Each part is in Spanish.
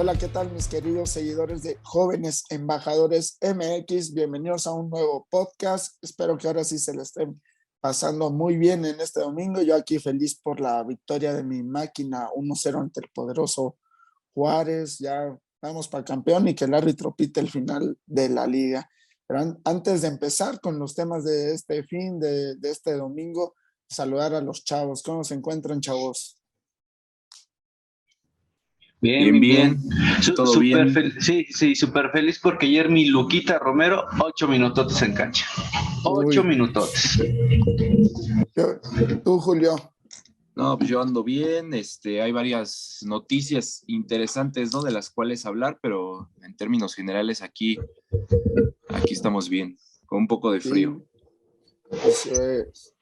Hola, ¿qué tal mis queridos seguidores de Jóvenes Embajadores MX? Bienvenidos a un nuevo podcast. Espero que ahora sí se le estén pasando muy bien en este domingo. Yo aquí feliz por la victoria de mi máquina 1-0 ante el poderoso Juárez. Ya vamos para campeón y que el árbitro pite el final de la liga. Pero antes de empezar con los temas de este fin, de este domingo, saludar a los chavos. ¿Cómo se encuentran, chavos? Bien. Todo bien. Sí, súper feliz porque ayer mi Luquita Romero, 8 minutotes en cancha. 8 Uy. minutotes. Tú, Julio. No, pues yo ando bien. Hay varias noticias interesantes, ¿no? De las cuales hablar, pero en términos generales aquí estamos bien, con un poco de frío. Sí. Pues,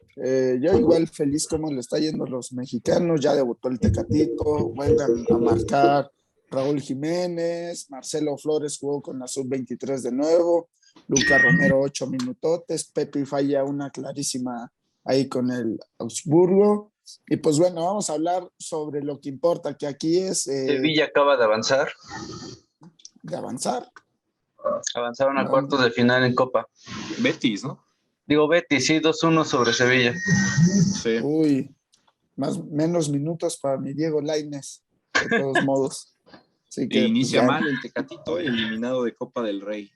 yo igual feliz como le está yendo a los mexicanos. Ya debutó el Tecatito, vuelven a marcar Raúl Jiménez, Marcelo Flores jugó con la sub-23 de nuevo, Lucas Romero 8 minutotes, Pepe falla una clarísima ahí con el Augsburgo. Y pues bueno, vamos a hablar sobre lo que importa, que aquí es Sevilla acaba de avanzar. de avanzar. Avanzaron a cuartos de final en Copa. Betis, ¿no? Digo Betis, sí, 2-1 sobre Sevilla. Sí. Uy, menos minutos para mi Diego Lainez, de todos modos. Así que, inicia pues, mal el Tecatito, eliminado de Copa del Rey.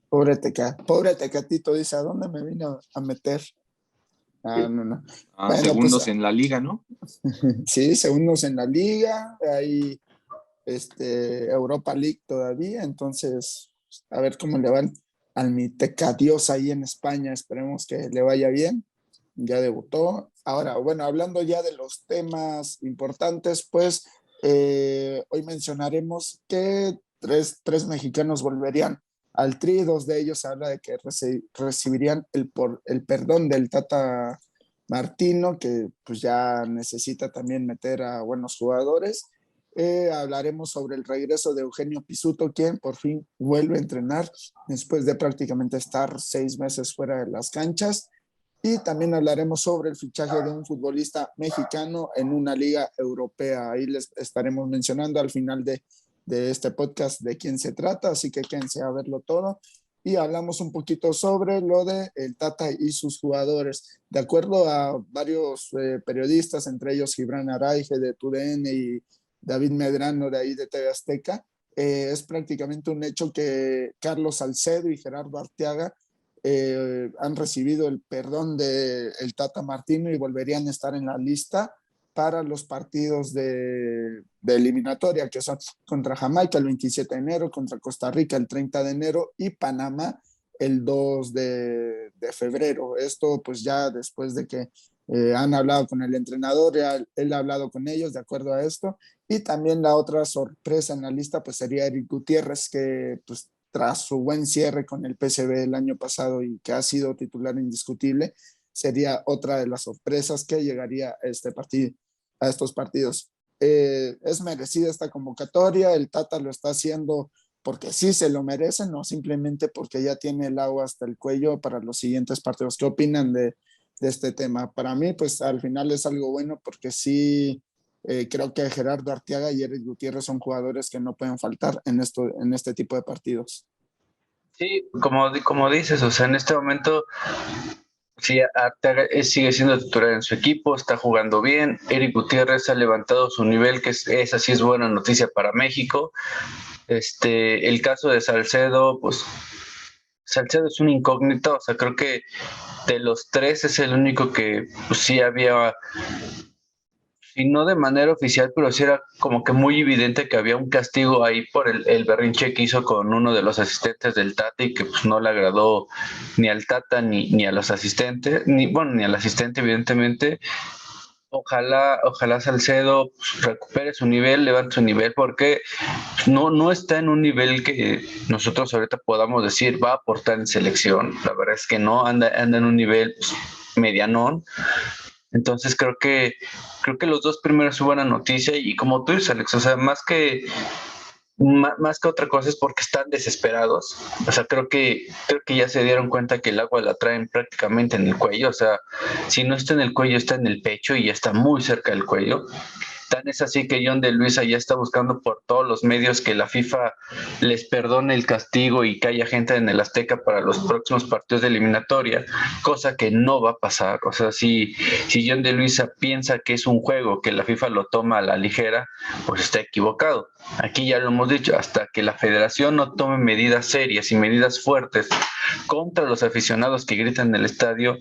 Pobre Tecatito, dice, ¿a dónde me vino a meter? No. Bueno, segundos pues, en la liga, ¿no? Sí, segundos en la liga, hay Europa League todavía, entonces a ver cómo le van al mi Tecadios ahí en España, esperemos que le vaya bien, ya debutó. Ahora, bueno, hablando ya de los temas importantes, pues hoy mencionaremos que tres mexicanos volverían al Tri, dos de ellos habla de que recibirían el perdón del Tata Martino, que pues ya necesita también meter a buenos jugadores. Hablaremos sobre el regreso de Eugenio Pizzuto, quien por fin vuelve a entrenar después de prácticamente estar 6 meses fuera de las canchas. Y también hablaremos sobre el fichaje de un futbolista mexicano en una liga europea. Ahí les estaremos mencionando al final de este podcast de quién se trata, así que quédense a verlo todo. Y hablamos un poquito sobre lo de el Tata y sus jugadores. De acuerdo a varios periodistas, entre ellos Gibran Araige de TUDN y David Medrano de ahí de TV Azteca, es prácticamente un hecho que Carlos Salcedo y Gerardo Arteaga han recibido el perdón del Tata Martino y volverían a estar en la lista para los partidos de eliminatoria, que son contra Jamaica el 27 de enero, contra Costa Rica el 30 de enero y Panamá el 2 de febrero. Esto pues ya después de que han hablado con el entrenador, él ha hablado con ellos de acuerdo a esto. Y también la otra sorpresa en la lista pues sería Eric Gutiérrez, que pues tras su buen cierre con el PSV el año pasado y que ha sido titular indiscutible, sería otra de las sorpresas que llegaría a estos partidos. Es merecida esta convocatoria, el Tata lo está haciendo porque sí se lo merece, no simplemente porque ya tiene el agua hasta el cuello para los siguientes partidos. ¿Qué opinan de este tema? Para mí, pues al final es algo bueno porque sí, creo que Gerardo Arteaga y Eric Gutiérrez son jugadores que no pueden faltar en este tipo de partidos. Sí, como dices, o sea, en este momento sí, Arteaga sigue siendo titular en su equipo, está jugando bien. Eric Gutiérrez ha levantado su nivel, que esa sí es buena noticia para México. El caso de Salcedo, pues Salcedo es un incógnito, o sea, creo que de los tres es el único que pues, sí había, y no de manera oficial, pero sí era como que muy evidente que había un castigo ahí por el berrinche que hizo con uno de los asistentes del Tata y que pues no le agradó ni al Tata ni a los asistentes, ni al asistente evidentemente. Ojalá Salcedo pues, recupere su nivel, levante su nivel, porque no está en un nivel que nosotros ahorita podamos decir va a aportar en selección. La verdad es que no, anda en un nivel pues, medianón. Entonces creo que los dos primeros son buena noticia y como tú dices, Alex, o sea, más que otra cosa es porque están desesperados. O sea, creo que ya se dieron cuenta que el agua la traen prácticamente en el cuello. O sea, si no está en el cuello, está en el pecho y ya está muy cerca del cuello. Tan es así que John de Luisa ya está buscando por todos los medios que la FIFA les perdone el castigo y que haya gente en el Azteca para los próximos partidos de eliminatoria, cosa que no va a pasar. O sea, si John de Luisa piensa que es un juego, que la FIFA lo toma a la ligera, pues está equivocado. Aquí ya lo hemos dicho, hasta que la federación no tome medidas serias y medidas fuertes contra los aficionados que gritan en el estadio,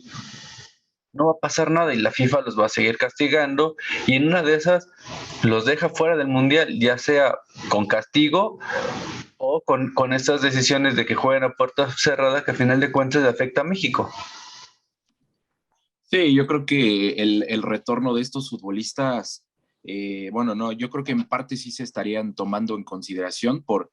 no va a pasar nada y la FIFA los va a seguir castigando y en una de esas los deja fuera del mundial, ya sea con castigo o con estas decisiones de que jueguen a puerta cerrada que a final de cuentas le afecta a México. Sí, yo creo que el retorno de estos futbolistas, yo creo que en parte sí se estarían tomando en consideración por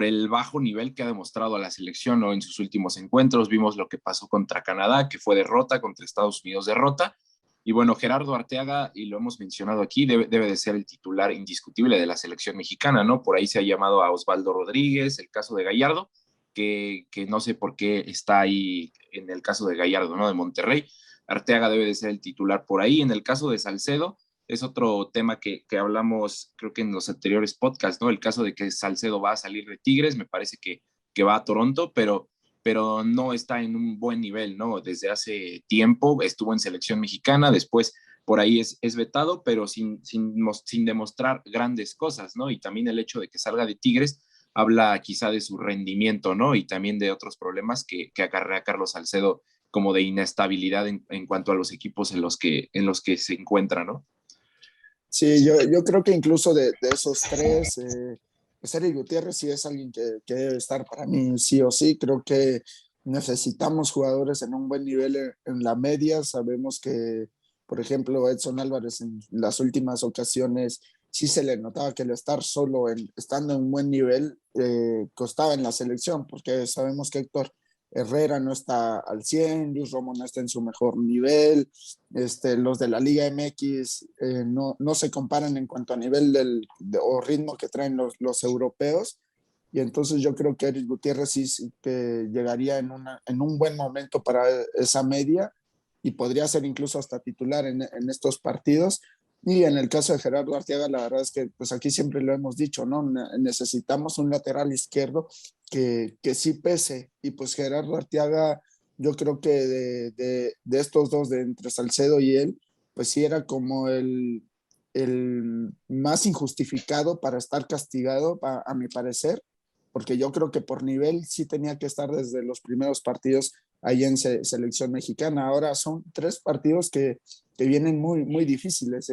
el bajo nivel que ha demostrado a la selección, ¿no? En sus últimos encuentros vimos lo que pasó contra Canadá, que fue derrota, contra Estados Unidos derrota, y bueno, Gerardo Arteaga, y lo hemos mencionado aquí, debe de ser el titular indiscutible de la selección mexicana, ¿no? Por ahí se ha llamado a Osvaldo Rodríguez, el caso de Gallardo, que no sé por qué está ahí en el caso de Gallardo, ¿no? De Monterrey. Arteaga debe de ser el titular por ahí. En el caso de Salcedo, es otro tema que hablamos, creo que en los anteriores podcasts, ¿no? El caso de que Salcedo va a salir de Tigres, me parece que va a Toronto, pero no está en un buen nivel, ¿no? Desde hace tiempo estuvo en selección mexicana, después por ahí es vetado, pero sin demostrar grandes cosas, ¿no? Y también el hecho de que salga de Tigres habla quizá de su rendimiento, ¿no? Y también de otros problemas que acarrea Carlos Salcedo, como de inestabilidad en cuanto a los equipos en los que se encuentra, ¿no? Sí, yo creo que incluso de esos tres, pues Eric Gutiérrez sí es alguien que debe estar para mí sí o sí. Creo que necesitamos jugadores en un buen nivel en la media. Sabemos que, por ejemplo, Edson Álvarez en las últimas ocasiones sí se le notaba que el estar solo, estando en un buen nivel, costaba en la selección, porque sabemos que Héctor Herrera no está al 100, Luis Romo no está en su mejor nivel, los de la Liga MX no se comparan en cuanto a nivel o ritmo que traen los europeos, y entonces yo creo que Eric Gutiérrez sí que llegaría en un buen momento para esa media y podría ser incluso hasta titular en estos partidos. Y en el caso de Gerardo Arteaga, la verdad es que pues aquí siempre lo hemos dicho, ¿no? Necesitamos un lateral izquierdo que sí pese. Y pues Gerardo Arteaga, yo creo que de estos dos, de entre Salcedo y él, pues sí era como el más injustificado para estar castigado, a mi parecer, porque yo creo que por nivel sí tenía que estar desde los primeros partidos ahí en selección mexicana. Ahora son 3 partidos que vienen muy, muy difíciles.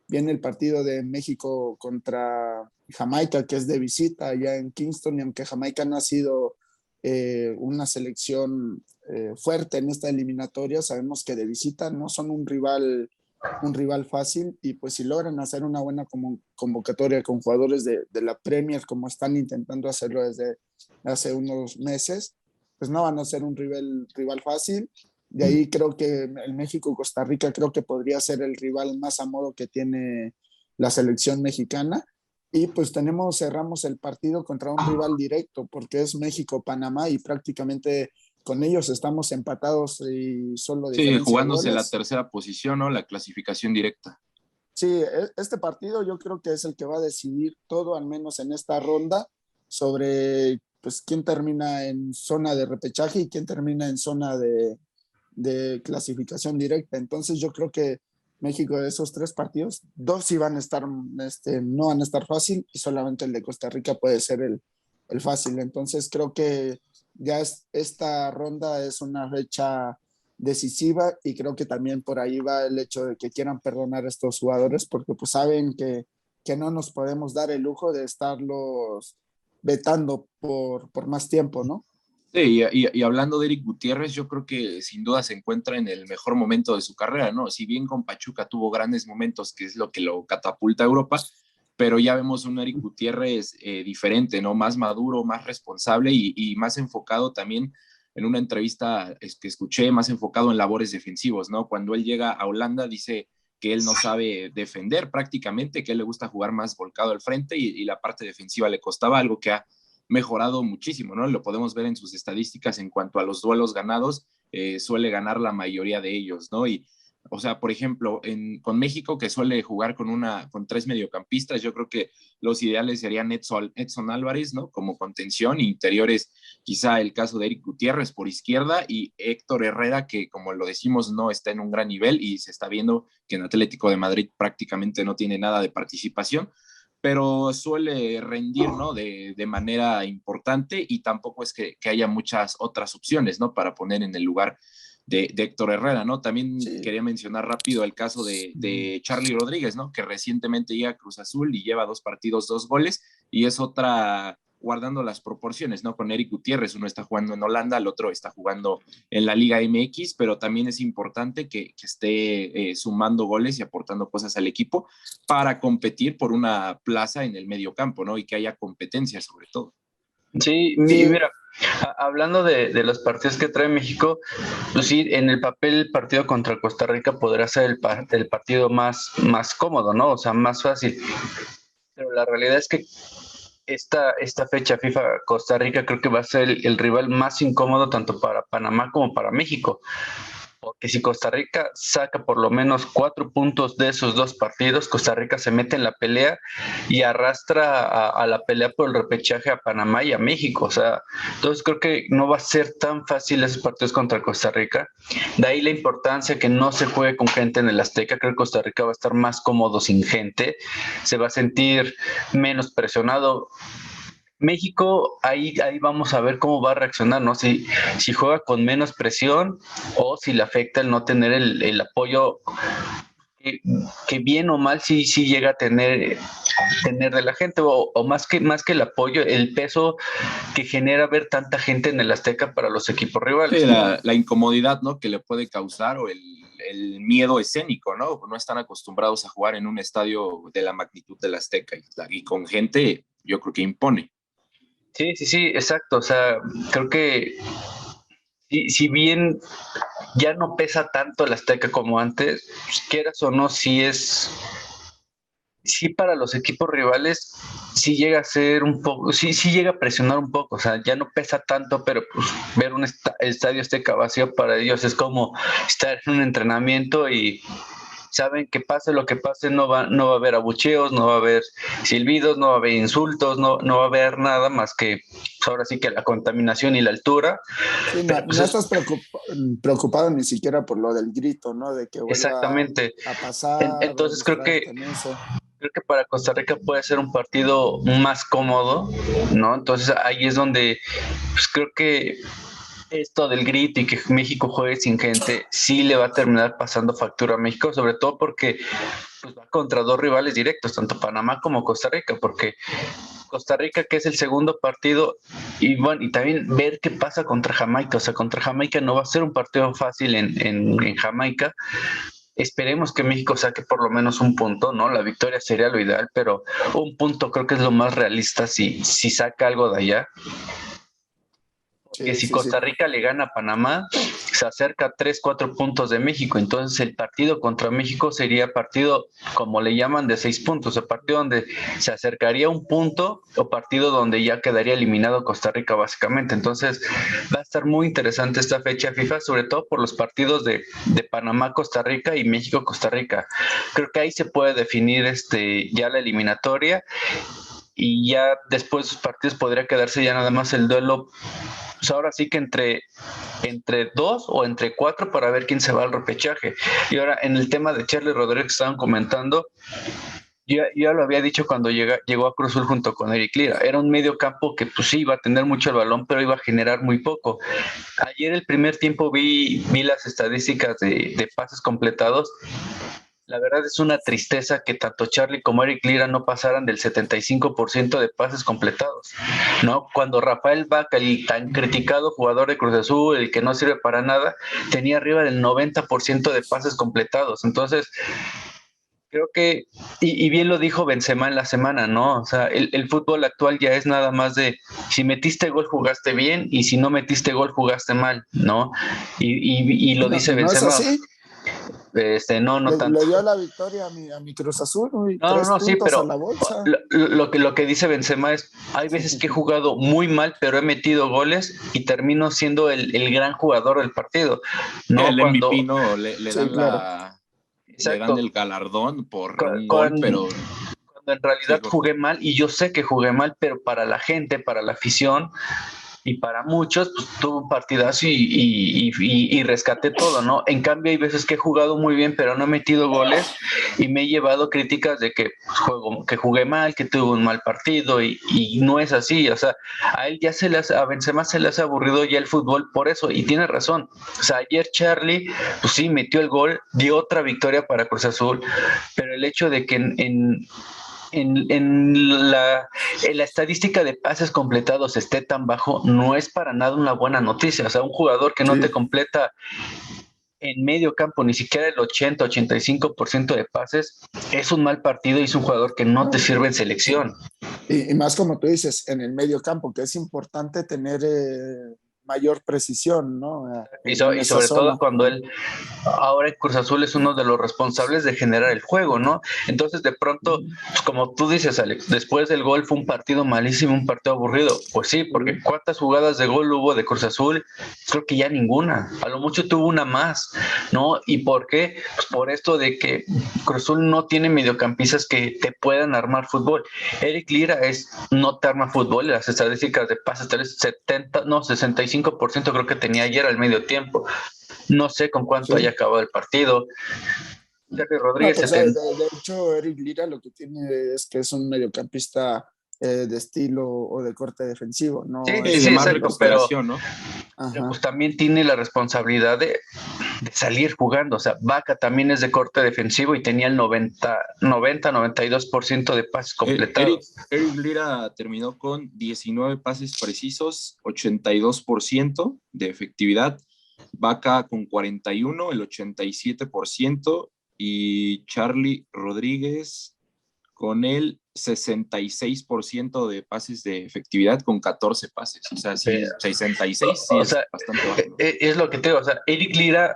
Viene el partido de México contra Jamaica, que es de visita allá en Kingston, y aunque Jamaica no ha sido una selección fuerte en esta eliminatoria, sabemos que de visita no son un rival fácil, y pues si logran hacer una buena convocatoria con jugadores de la Premier, como están intentando hacerlo desde hace unos meses, pues no van a ser un rival fácil. De ahí creo que el México-Costa Rica creo que podría ser el rival más a modo que tiene la selección mexicana. Y pues cerramos el partido contra un rival directo, porque es México-Panamá, y prácticamente con ellos estamos empatados y solo Sí, diferencia de jugándose la goles. tercera posición, ¿no? La clasificación directa. Sí, este partido yo creo que es el que va a decidir todo, al menos en esta ronda, sobre pues quién termina en zona de repechaje y quién termina en zona de clasificación directa. Entonces yo creo que México, de esos 3 partidos, 2 sí van a estar, no van a estar fácil, y solamente el de Costa Rica puede ser el fácil. Entonces creo que ya esta ronda es una fecha decisiva, y creo que también por ahí va el hecho de que quieran perdonar a estos jugadores, porque pues saben que no nos podemos dar el lujo de estarlos vetando por más tiempo, ¿no? Sí, y hablando de Eric Gutiérrez, yo creo que sin duda se encuentra en el mejor momento de su carrera, ¿no? Si bien con Pachuca tuvo grandes momentos, que es lo que lo catapulta a Europa, pero ya vemos un Eric Gutiérrez diferente, ¿no? Más maduro, más responsable y más enfocado también en una entrevista que escuché, más enfocado en labores defensivos, ¿no? Cuando él llega a Holanda dice que él no sabe defender prácticamente, que él le gusta jugar más volcado al frente y la parte defensiva le costaba, algo que ha mejorado muchísimo, ¿no? Lo podemos ver en sus estadísticas en cuanto a los duelos ganados, suele ganar la mayoría de ellos, ¿no? Y O sea, por ejemplo, con México, que suele jugar con 3 mediocampistas, yo creo que los ideales serían Edson Álvarez, ¿no? Como contención, interiores, quizá el caso de Eric Gutiérrez por izquierda y Héctor Herrera, que como lo decimos, no está en un gran nivel y se está viendo que en Atlético de Madrid prácticamente no tiene nada de participación, pero suele rendir, ¿no? De manera importante y tampoco es que haya muchas otras opciones, ¿no? Para poner en el lugar de Héctor Herrera, ¿no? También quería mencionar rápido el caso de Charlie Rodríguez, ¿no? Que recientemente llega a Cruz Azul y lleva 2 partidos, 2 goles, y es otra, guardando las proporciones, ¿no? Con Eric Gutiérrez, uno está jugando en Holanda, el otro está jugando en la Liga MX, pero también es importante que esté sumando goles y aportando cosas al equipo para competir por una plaza en el medio campo, ¿no? Y que haya competencia sobre todo. Sí, mira, hablando de los partidos que trae México, pues sí, en el papel el partido contra Costa Rica podrá ser el partido más cómodo, ¿no? O sea, más fácil. Pero la realidad es que esta fecha FIFA Costa Rica creo que va a ser el rival más incómodo tanto para Panamá como para México. Porque si Costa Rica saca por lo menos 4 puntos de esos 2 partidos, Costa Rica se mete en la pelea y arrastra a la pelea por el repechaje a Panamá y a México. O sea, entonces creo que no va a ser tan fácil esos partidos contra Costa Rica. De ahí la importancia que no se juegue con gente en el Azteca. Creo que Costa Rica va a estar más cómodo sin gente. Se va a sentir menos presionado. México, ahí vamos a ver cómo va a reaccionar, ¿no? Si juega con menos presión o si le afecta el no tener el apoyo que bien o mal sí llega a tener de la gente, o más que el apoyo, el peso que genera ver tanta gente en el Azteca para los equipos rivales. Sí, la incomodidad, ¿no? Que le puede causar, o el miedo escénico, ¿no? No están acostumbrados a jugar en un estadio de la magnitud del Azteca y con gente, yo creo que impone. Sí, exacto. O sea, creo que si bien ya no pesa tanto el Azteca como antes, pues, quieras o no, sí para los equipos rivales, sí llega a ser un poco, sí llega a presionar un poco. O sea, ya no pesa tanto, pero pues ver un estadio Azteca vacío para ellos es como estar en un entrenamiento y saben que pase lo que pase, no va a haber abucheos, no va a haber silbidos, no va a haber insultos, no va a haber nada más que pues ahora sí que la contaminación y la altura. Sí, pues no estás preocupado ni siquiera por lo del grito, ¿no? De que vuelva exactamente a pasar. Entonces creo que para Costa Rica puede ser un partido más cómodo, ¿no? Entonces ahí es donde pues creo que esto del grito y que México juegue sin gente sí le va a terminar pasando factura a México, sobre todo porque pues, va contra 2 rivales directos, tanto Panamá como Costa Rica, porque Costa Rica, que es el segundo partido, y bueno, y también ver qué pasa contra Jamaica. O sea, contra Jamaica no va a ser un partido fácil en Jamaica. Esperemos que México saque por lo menos un punto, ¿no? La victoria sería lo ideal, pero un punto creo que es lo más realista si saca algo de allá. Que si Costa Rica le gana a Panamá, se acerca a 3-4 puntos de México. Entonces el partido contra México sería partido, como le llaman, de 6 puntos, el partido donde se acercaría un punto o partido donde ya quedaría eliminado Costa Rica básicamente. Entonces va a estar muy interesante esta fecha FIFA, sobre todo por los partidos de Panamá, Costa Rica y México, Costa Rica. Creo que ahí se puede definir ya la eliminatoria y ya después de sus partidos podría quedarse ya nada más el duelo. Pues ahora sí que entre 2 o entre 4 para ver quién se va al repechaje. Y ahora en el tema de Charlie Rodríguez estaban comentando, yo ya lo había dicho cuando llegó a Cruz Azul junto con Eric Lira. Era un medio campo que pues sí iba a tener mucho el balón, pero iba a generar muy poco. Ayer el primer tiempo vi las estadísticas de pases completados. La verdad es una tristeza que tanto Charlie como Eric Lira no pasaran del 75% de pases completados, ¿no? Cuando Rafael Vaca, el tan criticado jugador de Cruz Azul, el que no sirve para nada, tenía arriba del 90% de pases completados. Entonces, creo que, y bien lo dijo Benzema en la semana, ¿no? O sea, el fútbol actual ya es nada más de si metiste gol jugaste bien y si no metiste gol jugaste mal, ¿no? Y lo dice Benzema. ¿No es así? No tanto. Le dio la victoria a mi Cruz Azul, y no, sí, pero a la bolsa. Lo que dice Benzema es, hay veces que he jugado muy mal, pero he metido goles y termino siendo el gran jugador del partido. ¿No? El MVP, ¿no? Le dan le dan Exacto. el galardón por Con- un gol, con- pero Cuando en realidad sí, jugué mal, y yo sé que jugué mal, pero para la gente, para la afición y para muchos, pues tuve un partidazo y rescaté todo, ¿no? En cambio, hay veces que he jugado muy bien, pero no he metido goles y me he llevado críticas de que que jugué mal, que tuve un mal partido y no es así. O sea, a él ya a Benzema se le hace aburrido ya el fútbol por eso, y tiene razón. O sea, ayer Charlie, pues sí, metió el gol, dio otra victoria para Cruz Azul, pero el hecho de que en la estadística de pases completados esté tan bajo, no es para nada una buena noticia. O sea, un jugador que no te Sí. completa en medio campo ni siquiera el 80-85% de pases, es un mal partido y es un jugador que no te sirve en selección. Y más como tú dices, en el medio campo, que es importante tener mayor precisión, ¿no? En Y esa sobre todo zona. cuando él ahora en Cruz Azul es uno de los responsables de generar el juego, ¿no? Entonces de pronto, pues como tú dices, Alex, después del gol fue un partido malísimo, un partido aburrido. Pues sí, porque ¿cuántas jugadas de gol hubo de Cruz Azul? Creo que ya ninguna. A lo mucho tuvo una más, ¿no? ¿Y por qué? Pues por esto de que Cruz Azul no tiene mediocampistas que te puedan armar fútbol. Eric Lira no te arma fútbol, las estadísticas de pases, 65% creo que tenía ayer al medio tiempo. No sé con cuánto Sí. haya acabado el partido. Terry No, Rodríguez, pues 70. de hecho, Eric Lira lo que tiene es que es un mediocampista de estilo o de corte defensivo, no Sí, de es más exacto, pero recuperación, ¿no? pues ajá. también tiene la responsabilidad de salir jugando. O sea, Vaca también es de corte defensivo y tenía el 92% de pases completados. Eric Lira terminó con 19 pases precisos, 82% de efectividad. Vaca con 41, el 87%, y Charlie Rodríguez con el 66% de pases de efectividad con 14 pases. O sea, sí, 66 sí O es sea, bastante bajo, ¿no? es lo que te digo. O sea, Eric Lira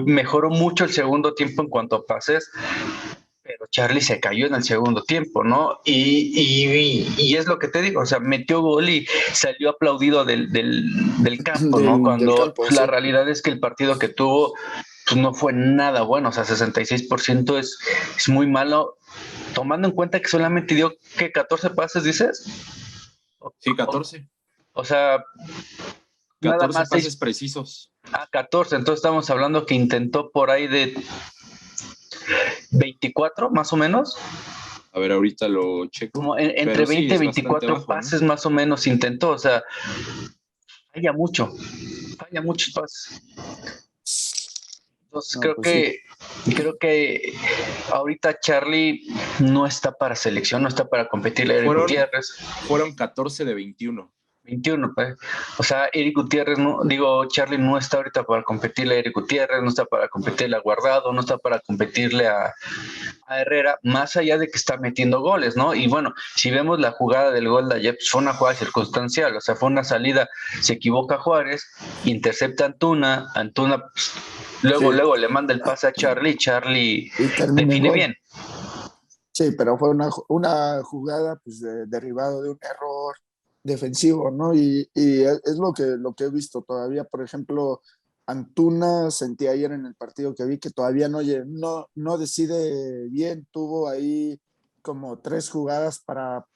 mejoró mucho el segundo tiempo en cuanto a pases, pero Charlie se cayó en el segundo tiempo, ¿no? Y es lo que te digo, o sea, metió gol y salió aplaudido del campo, ¿no? Del Cuando campo, pues, la sí. realidad es que el partido que tuvo pues, no fue nada bueno, o sea, 66% es muy malo, tomando en cuenta que solamente dio, ¿qué? ¿14 pases, dices? Sí, O, 14. o sea, nada 14 más pases precisos. 14, entonces estamos hablando que intentó por ahí de 24, más o menos. A ver, ahorita lo checo. Como entre Pero sí, 20 y es bastante 24 bajo, ¿no? pases más o menos intentó, o sea, falla mucho, falla muchos pases. Entonces No, pues sí. creo que ahorita Charlie no está para selección, no está para competir Eric Gutiérrez. Fueron 14 de 21. 21, pues. O sea, Eric Gutiérrez, no, digo, Charlie no está ahorita para competirle a Eric Gutiérrez, no está para competirle a Guardado, no está para competirle a Herrera, más allá de que está metiendo goles, ¿no? Y bueno, si vemos la jugada del gol de ayer, pues fue una jugada circunstancial, o sea, fue una salida, se equivoca Juárez, intercepta Antuna pues, luego Sí. le manda el pase a Charlie Y termina en define gol. bien. Sí, pero fue una jugada pues, derivado de un error defensivo, ¿no? Y es lo que he visto todavía. Por ejemplo, Antuna sentí ayer en el partido que vi que todavía no decide bien. Tuvo ahí como 3 jugadas para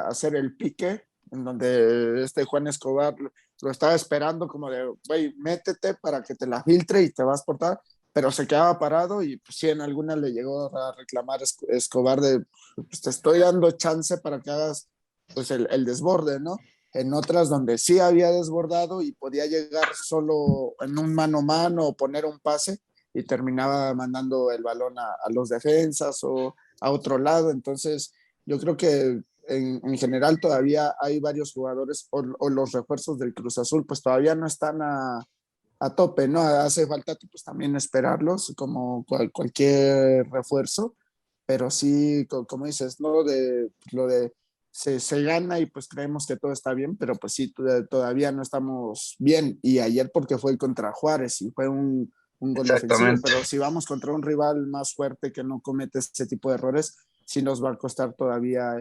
hacer el pique, en donde Juan Escobar lo estaba esperando como de, güey, métete para que te la filtre y te vas por tal, pero se quedaba parado y pues sí, en alguna le llegó a reclamar Escobar de, pues te estoy dando chance para que hagas pues el desborde, ¿no? En otras donde sí había desbordado y podía llegar solo en un mano a mano o poner un pase y terminaba mandando el balón a los defensas o a otro lado. Entonces, yo creo que en general todavía hay varios jugadores o los refuerzos del Cruz Azul pues todavía no están a tope, ¿no? Hace falta pues también esperarlos como cualquier refuerzo, pero sí, como dices, ¿no? Lo de se gana y pues creemos que todo está bien, pero pues sí, todavía no estamos bien. Y ayer porque fue contra Juárez y fue un gol defensivo, Exactamente. pero si vamos contra un rival más fuerte que no comete ese tipo de errores, sí nos va a costar todavía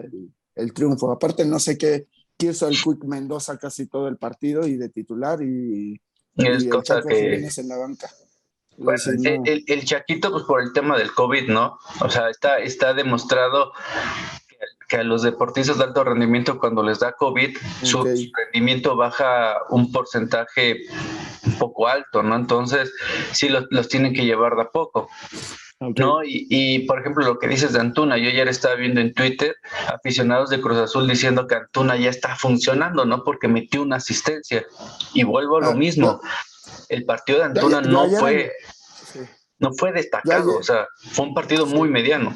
el triunfo. Aparte, no sé qué hizo el Quick Mendoza casi todo el partido y de titular y Es el cosa Chaco que Jiménez en la banca. Bueno, Sí, no. el Chaquito, pues por el tema del COVID, ¿no? O sea, está demostrado que a los deportistas de alto rendimiento cuando les da COVID, su Okay. rendimiento baja un porcentaje un poco alto, ¿no? Entonces, sí los tienen que llevar de a poco. Okay. ¿No? Por ejemplo, lo que dices de Antuna, yo ayer estaba viendo en Twitter aficionados de Cruz Azul diciendo que Antuna ya está funcionando, ¿no? Porque metió una asistencia. Y vuelvo a lo Yo, mismo, el partido de yo, Antuna yo ayer sí. no fue Yo destacado, o ayer, sea, fue un partido muy sí. mediano.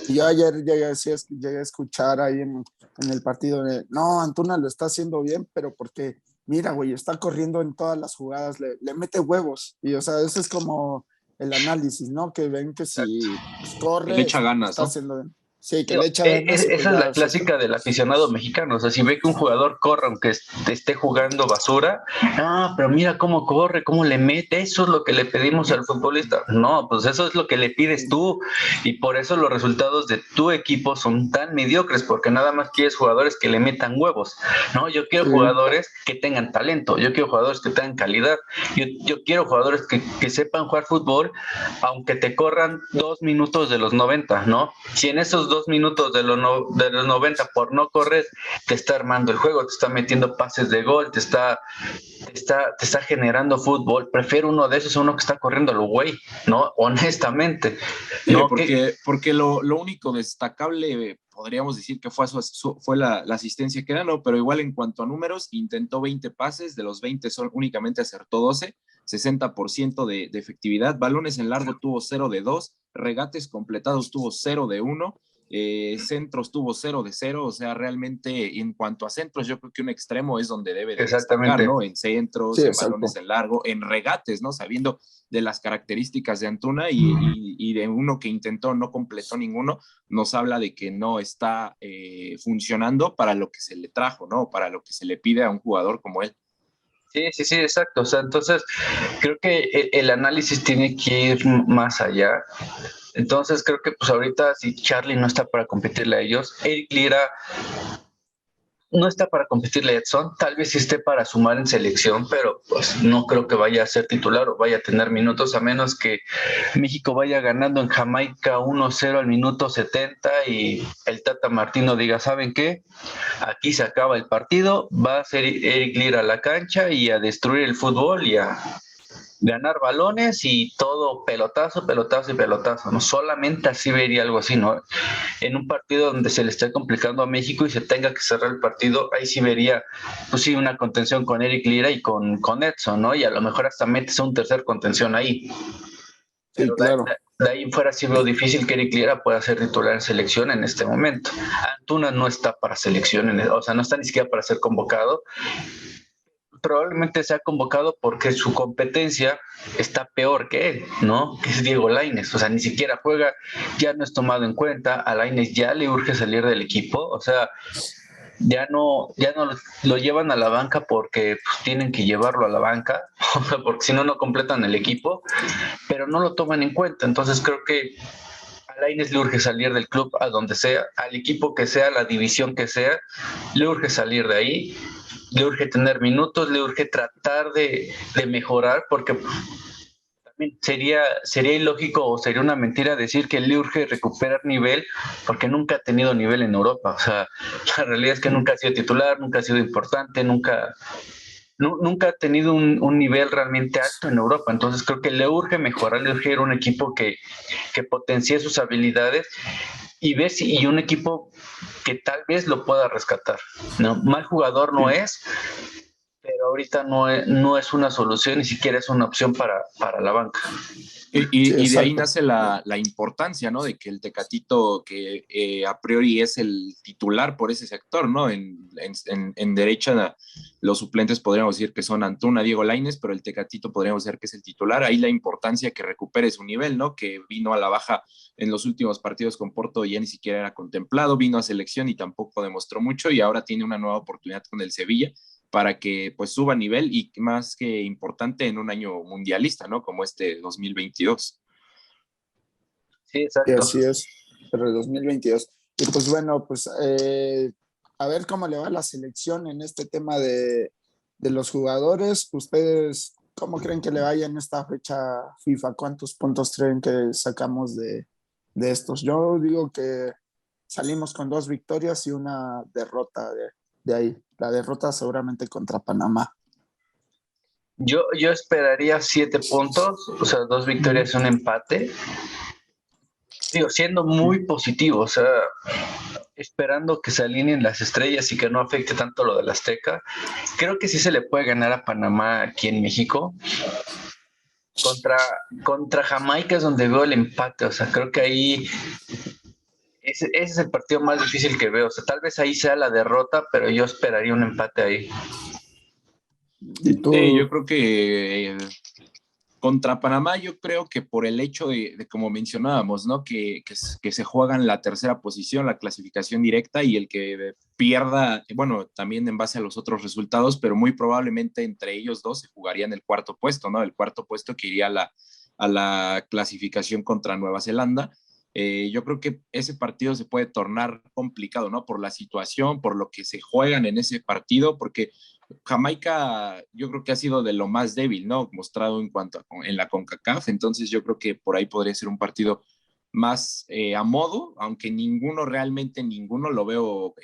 Yo ayer llegué a escuchar ahí en el partido de, no, Antuna lo está haciendo bien, pero porque, mira, güey, está corriendo en todas las jugadas, le mete huevos. Y, o sea, eso es como el análisis, ¿no? Que ven que si pues, Que le corre, echa ganas, está ¿no? haciendo bien. Sí, que le echa ganas y pues Esa es la ya clásica del aficionado mexicano. O sea, si ve que un jugador corre aunque esté jugando basura, no, pero mira cómo corre, cómo le mete, eso es lo que le pedimos al futbolista. No, pues eso es lo que le pides tú. Y por eso los resultados de tu equipo son tan mediocres, porque nada más quieres jugadores que le metan huevos. No, yo quiero sí, jugadores que tengan talento, yo quiero jugadores que tengan calidad, yo quiero jugadores que sepan jugar fútbol, aunque te corran 2 minutos de los 90, ¿no? Si en esos 2 minutos de los 90 por no correr te está armando el juego, te está metiendo pases de gol, te está generando fútbol, prefiero uno de esos a uno que está corriendo lo güey, ¿no? Honestamente, Sí, ¿no? porque lo único destacable, podríamos decir que fue la asistencia que ganó, pero igual en cuanto a números, intentó 20 pases, de los 20 únicamente acertó 12, 60% de efectividad, balones en largo tuvo 0 de 2, regates completados tuvo 0 de 1, centros tuvo 0 de 0, o sea, realmente en cuanto a centros, yo creo que un extremo es donde debe de destacar, Exactamente. ¿no? En centros, sí, en balones exacto. en largo, en regates, ¿no? Sabiendo de las características de Antuna y de uno que intentó, no completó ninguno, nos habla de que no está funcionando para lo que se le trajo, ¿no? Para lo que se le pide a un jugador como él. Sí, sí, sí, exacto. O sea, entonces creo que el análisis tiene que ir más allá. Entonces creo que pues ahorita si Charlie no está para competirle a ellos, Eric Lira no está para competirle a Edson, tal vez sí esté para sumar en selección, pero pues no creo que vaya a ser titular o vaya a tener minutos, a menos que México vaya ganando en Jamaica 1-0 al minuto 70 y el Tata Martino diga, ¿saben qué? Aquí se acaba el partido, va a ser Eric Lira a la cancha y a destruir el fútbol y a ganar balones y todo pelotazo, pelotazo y pelotazo, ¿no? Solamente así vería algo así, ¿no? En un partido donde se le esté complicando a México y se tenga que cerrar el partido, ahí sí vería, pues sí, una contención con Eric Lira y con Edson, ¿no? Y a lo mejor hasta metes un tercer contención ahí. Sí, Pero claro. de ahí en fuera sí veo difícil que Eric Lira pueda ser titular en selección en este momento. Antuna no está para selección, o sea, no está ni siquiera para ser convocado. Probablemente sea convocado porque su competencia está peor que él, ¿no? Que es Diego Lainez, o sea, ni siquiera juega, ya no es tomado en cuenta, a Lainez ya le urge salir del equipo, o sea, ya no lo llevan a la banca porque pues, tienen que llevarlo a la banca, porque si no, no completan el equipo, pero no lo toman en cuenta, entonces creo que a Lainez le urge salir del club a donde sea, al equipo que sea, la división que sea, le urge salir de ahí, le urge tener minutos, le urge tratar de mejorar, porque también sería ilógico o sería una mentira decir que le urge recuperar nivel, porque nunca ha tenido nivel en Europa. O sea, la realidad es que nunca ha sido titular, nunca ha sido importante, nunca ha tenido un nivel realmente alto en Europa. Entonces creo que le urge mejorar, le urge ir a un equipo que potencie sus habilidades y ver si y un equipo que tal vez lo pueda rescatar. ¿No? Mal jugador no Sí. es, pero ahorita no es una solución, ni siquiera es una opción para la banca. Sí, Y de ahí exacto. nace la importancia, ¿no? De que el Tecatito, que a priori es el titular por ese sector, ¿no? En derecha, los suplentes podríamos decir que son Antuna, Diego Lainez, pero el Tecatito podríamos decir que es el titular. Ahí la importancia que recupere su nivel, ¿no? Que vino a la baja en los últimos partidos con Porto, ya ni siquiera era contemplado, vino a selección y tampoco demostró mucho, y ahora tiene una nueva oportunidad con el Sevilla para que pues suba nivel y más que importante en un año mundialista, ¿no? Como este 2022. Sí, Y exacto. así es, pero el 2022. Y pues bueno, pues a ver cómo le va la selección en este tema de los jugadores. Ustedes, ¿Cómo creen que le vaya en esta fecha FIFA? ¿Cuántos puntos creen que sacamos de estos? Yo digo que salimos con 2 victorias y una derrota de ahí. La derrota seguramente contra Panamá. Yo esperaría 7 puntos, o sea, 2 victorias y un empate. Digo, siendo muy positivo, o sea, esperando que se alineen las estrellas y que no afecte tanto lo del Azteca. Creo que sí se le puede ganar a Panamá aquí en México. Contra Jamaica es donde veo el empate, o sea, creo que ahí ese es el partido más difícil que veo, o sea, tal vez ahí sea la derrota, pero yo esperaría un empate ahí. ¿Y tú? Sí, yo creo que contra Panamá, yo creo que por el hecho de como mencionábamos, ¿no? Que se juegan la tercera posición, la clasificación directa, y el que pierda, bueno, también en base a los otros resultados, pero muy probablemente entre ellos dos se jugarían el cuarto puesto, ¿no? El cuarto puesto que iría a la clasificación contra Nueva Zelanda. Yo creo que ese partido se puede tornar complicado, ¿no? Por la situación, por lo que se juegan en ese partido, porque Jamaica yo creo que ha sido de lo más débil, ¿no? Mostrado en la CONCACAF, entonces yo creo que por ahí podría ser un partido más a modo, aunque realmente ninguno lo veo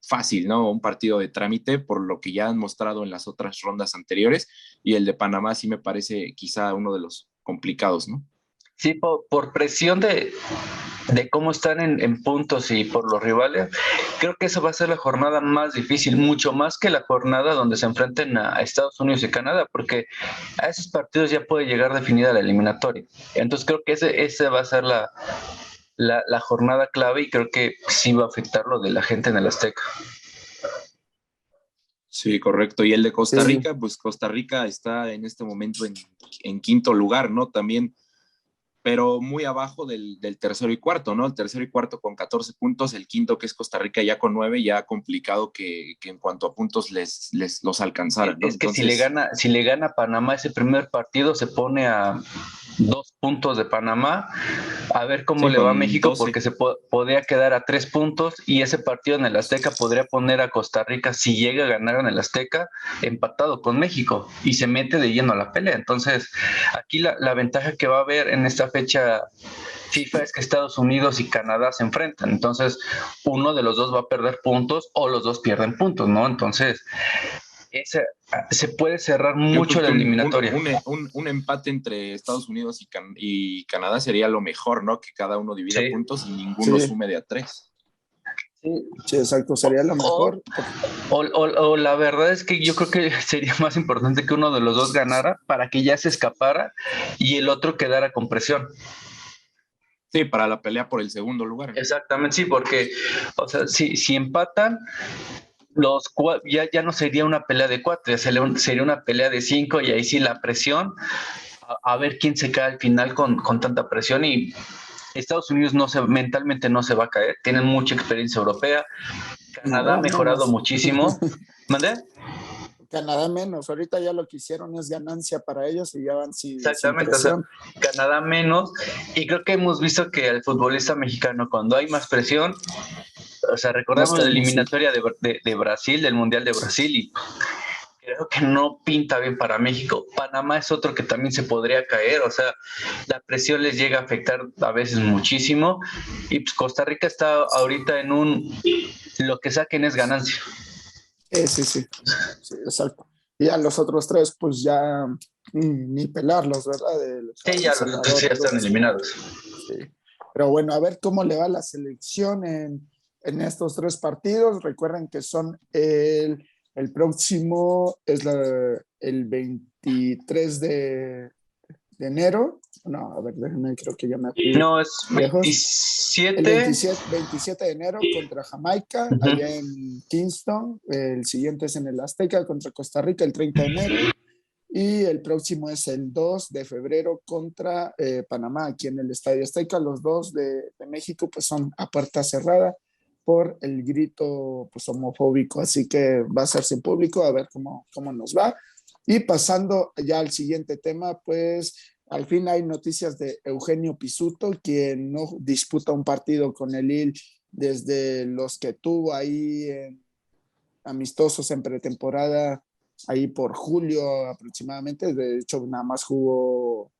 fácil, ¿no? Un partido de trámite por lo que ya han mostrado en las otras rondas anteriores, y el de Panamá sí me parece quizá uno de los complicados, ¿no? Sí, por presión de cómo están en puntos y por los rivales, creo que esa va a ser la jornada más difícil, mucho más que la jornada donde se enfrenten a Estados Unidos y Canadá, porque a esos partidos ya puede llegar definida la eliminatoria. Entonces creo que ese va a ser la jornada clave y creo que sí va a afectar lo de la gente en el Azteca. Sí, correcto. Y el de Costa Sí, Rica, pues Costa Rica está en este momento en quinto lugar, ¿no? También, pero muy abajo del tercero y cuarto, ¿no? El tercero y cuarto con 14 puntos, el quinto, que es Costa Rica, ya con 9, ya complicado que en cuanto a puntos les los alcanzaran, ¿no? Es que Entonces, si le gana Panamá ese primer partido, se pone a 2 puntos de Panamá, a ver cómo sí, le va a con México, 12. porque podría quedar a 3 puntos y ese partido en el Azteca podría poner a Costa Rica, si llega a ganar en el Azteca, empatado con México y se mete de lleno a la pelea. Entonces, aquí la ventaja que va a haber en esta fecha FIFA es que Estados Unidos y Canadá se enfrentan. Entonces, uno de los dos va a perder puntos o los dos pierden puntos, ¿no? Entonces, se puede cerrar Yo creo mucho la que eliminatoria. un empate entre Estados Unidos y Canadá sería lo mejor, ¿no? Que cada uno divida Sí. puntos y ninguno sí, sume de a 3. Sí. sí, exacto. Sería lo O, mejor. o la verdad es que yo creo que sería más importante que uno de los dos ganara para que ya se escapara y el otro quedara con presión. Sí, para la pelea por el segundo lugar. Exactamente, sí, porque, o sea, si empatan, ya no sería una pelea de 4, ya sería una pelea de 5 y ahí sí la presión, a ver quién se cae al final con tanta presión y Estados Unidos mentalmente no se va a caer, tienen mucha experiencia europea, Canadá ha No, mejorado menos. muchísimo. ¿Mandé? Canadá menos. Ahorita ya lo que hicieron es ganancia para ellos y ya van sin Exactamente, o sea, presión. Canadá menos, y creo que hemos visto que el futbolista mexicano cuando hay más presión, o sea, Nos recordemos la caemos, sí. eliminatoria de Brasil, del Mundial de Brasil, y creo que no pinta bien para México. Panamá es otro que también se podría caer, o sea, la presión les llega a afectar a veces muchísimo, y pues Costa Rica está ahorita lo que saquen es ganancia. Sí, sí, sí, exacto. Y a los otros 3, pues ya ni pelarlos, ¿verdad? El Sí, ya los otros Salvador, ya están Honduras. eliminados. Sí. Pero bueno, a ver cómo le va la selección en estos 3 partidos. Recuerden que son el próximo, es el 23 de enero. No, a ver, déjenme, creo que ya me fui No, es lejos. El 27. 27 de enero contra Jamaica, Uh-huh. allá en Kingston. El siguiente es en el Azteca contra Costa Rica, el 30 de enero. Y el próximo es el 2 de febrero contra Panamá, aquí en el Estadio Azteca. Los dos de México pues son a puerta cerrada por el grito pues, homofóbico, así que va a ser sin público, a ver cómo nos va. Y pasando ya al siguiente tema, pues al fin hay noticias de Eugenio Pizzuto, quien no disputa un partido con el Lille desde los que tuvo ahí amistosos en pretemporada ahí por julio aproximadamente. De hecho, nada más jugó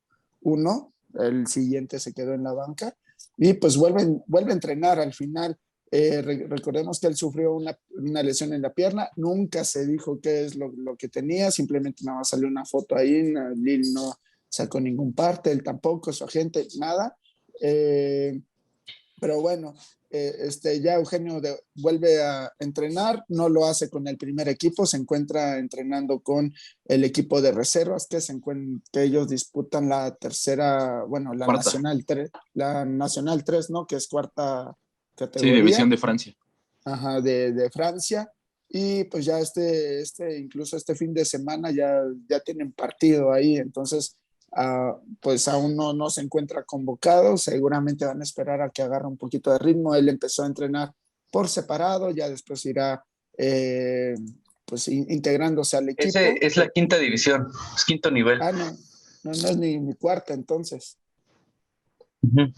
uno, el siguiente se quedó en la banca y pues vuelve a entrenar al final. Recordemos que él sufrió una lesión en la pierna, nunca se dijo qué es lo que tenía, simplemente nada más salió una foto ahí, Lille no sacó ningún parte, él tampoco, su agente, nada. Pero bueno, ya Eugenio vuelve a entrenar, no lo hace con el primer equipo, se encuentra entrenando con el equipo de reservas que ellos disputan la tercera, bueno, Cuarta. la Nacional 3, ¿no? Que es cuarta Sí, categoría. división de Francia. Ajá, de Francia. Y pues ya incluso este fin de semana ya tienen partido ahí, entonces pues aún no se encuentra convocado, seguramente van a esperar a que agarre un poquito de ritmo. Él empezó a entrenar por separado, ya después irá pues integrándose al equipo. Ese es la quinta división, es quinto nivel. No es ni cuarta entonces. Uh-huh.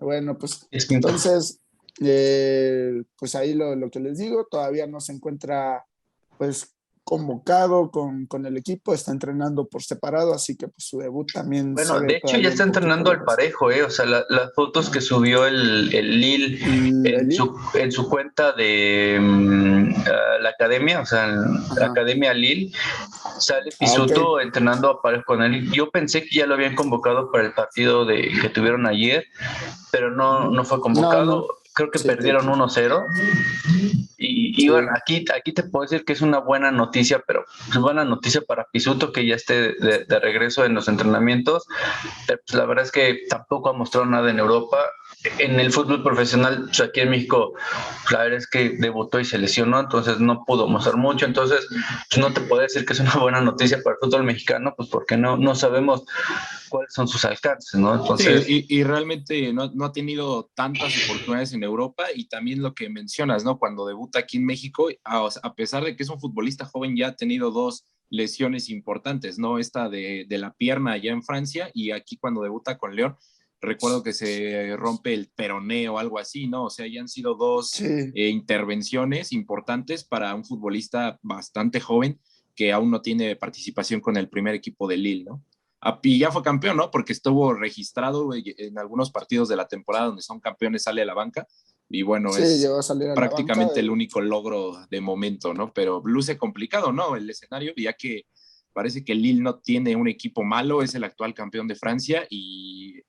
Bueno, pues entonces, pues ahí lo que les digo, todavía no se encuentra pues convocado con el equipo, está entrenando por separado, así que pues su debut también bueno, se ve de hecho ya está entrenando al parejo, o sea, las fotos que subió el Lille en su cuenta de la academia, o sea, la academia Lille, sale Pisuto entrenando a parejo con él. Yo pensé que ya lo habían convocado para el partido que tuvieron ayer, pero no fue convocado. No. Creo que perdieron 1-0. Y bueno, aquí te puedo decir que es una buena noticia, pero es buena noticia para Pisuto que ya esté de regreso en los entrenamientos. Pero pues la verdad es que tampoco ha mostrado nada en Europa. En el fútbol profesional, pues aquí en México, la verdad es que debutó y se lesionó, entonces no pudo mostrar mucho. Entonces, pues no te puedo decir que es una buena noticia para el fútbol mexicano, pues porque no sabemos cuáles son sus alcances, ¿no? Entonces, sí, y realmente no ha tenido tantas oportunidades en Europa, y también lo que mencionas, ¿no? Cuando debuta aquí en México, a pesar de que es un futbolista joven, ya ha tenido 2 lesiones importantes, ¿no? Esta de la pierna allá en Francia, y aquí cuando debuta con León, recuerdo que se rompe el peroné o algo así, ¿no? O sea, ya han sido 2 intervenciones importantes para un futbolista bastante joven que aún no tiene participación con el primer equipo de Lille, ¿no? Y ya fue campeón, ¿no? Porque estuvo registrado en algunos partidos de la temporada donde son campeones, sale a la banca, y bueno, es prácticamente el único logro de momento, ¿no? Pero luce complicado, ¿no? El escenario, ya que parece que Lille no tiene un equipo malo, es el actual campeón de Francia, y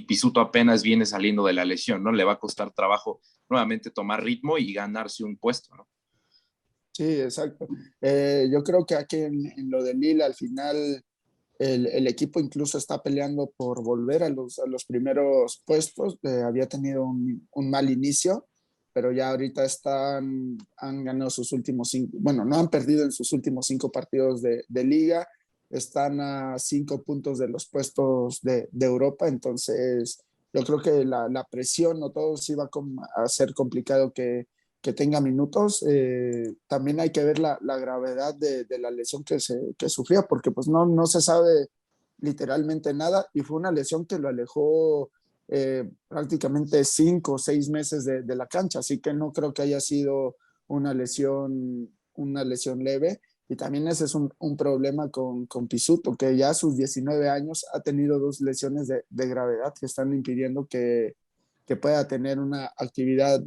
Pisuto apenas viene saliendo de la lesión, ¿no? Le va a costar trabajo nuevamente tomar ritmo y ganarse un puesto, ¿no? Sí, exacto. Yo creo que aquí en lo de Lille al final el equipo incluso está peleando por volver a los primeros puestos. Había tenido un mal inicio, pero ya ahorita han ganado sus últimos 5, bueno, no han perdido en sus últimos 5 partidos de liga, están a 5 puntos de los puestos de Europa, entonces yo creo que la presión o todo sí va a ser complicado que tenga minutos. También hay que ver la gravedad de la lesión que sufrió, porque pues no se sabe literalmente nada, y fue una lesión que lo alejó prácticamente 5 o 6 meses de la cancha, así que no creo que haya sido una lesión leve. Y también ese es un problema con Pisuto, que ya a sus 19 años ha tenido 2 lesiones de gravedad que están impidiendo que pueda tener una actividad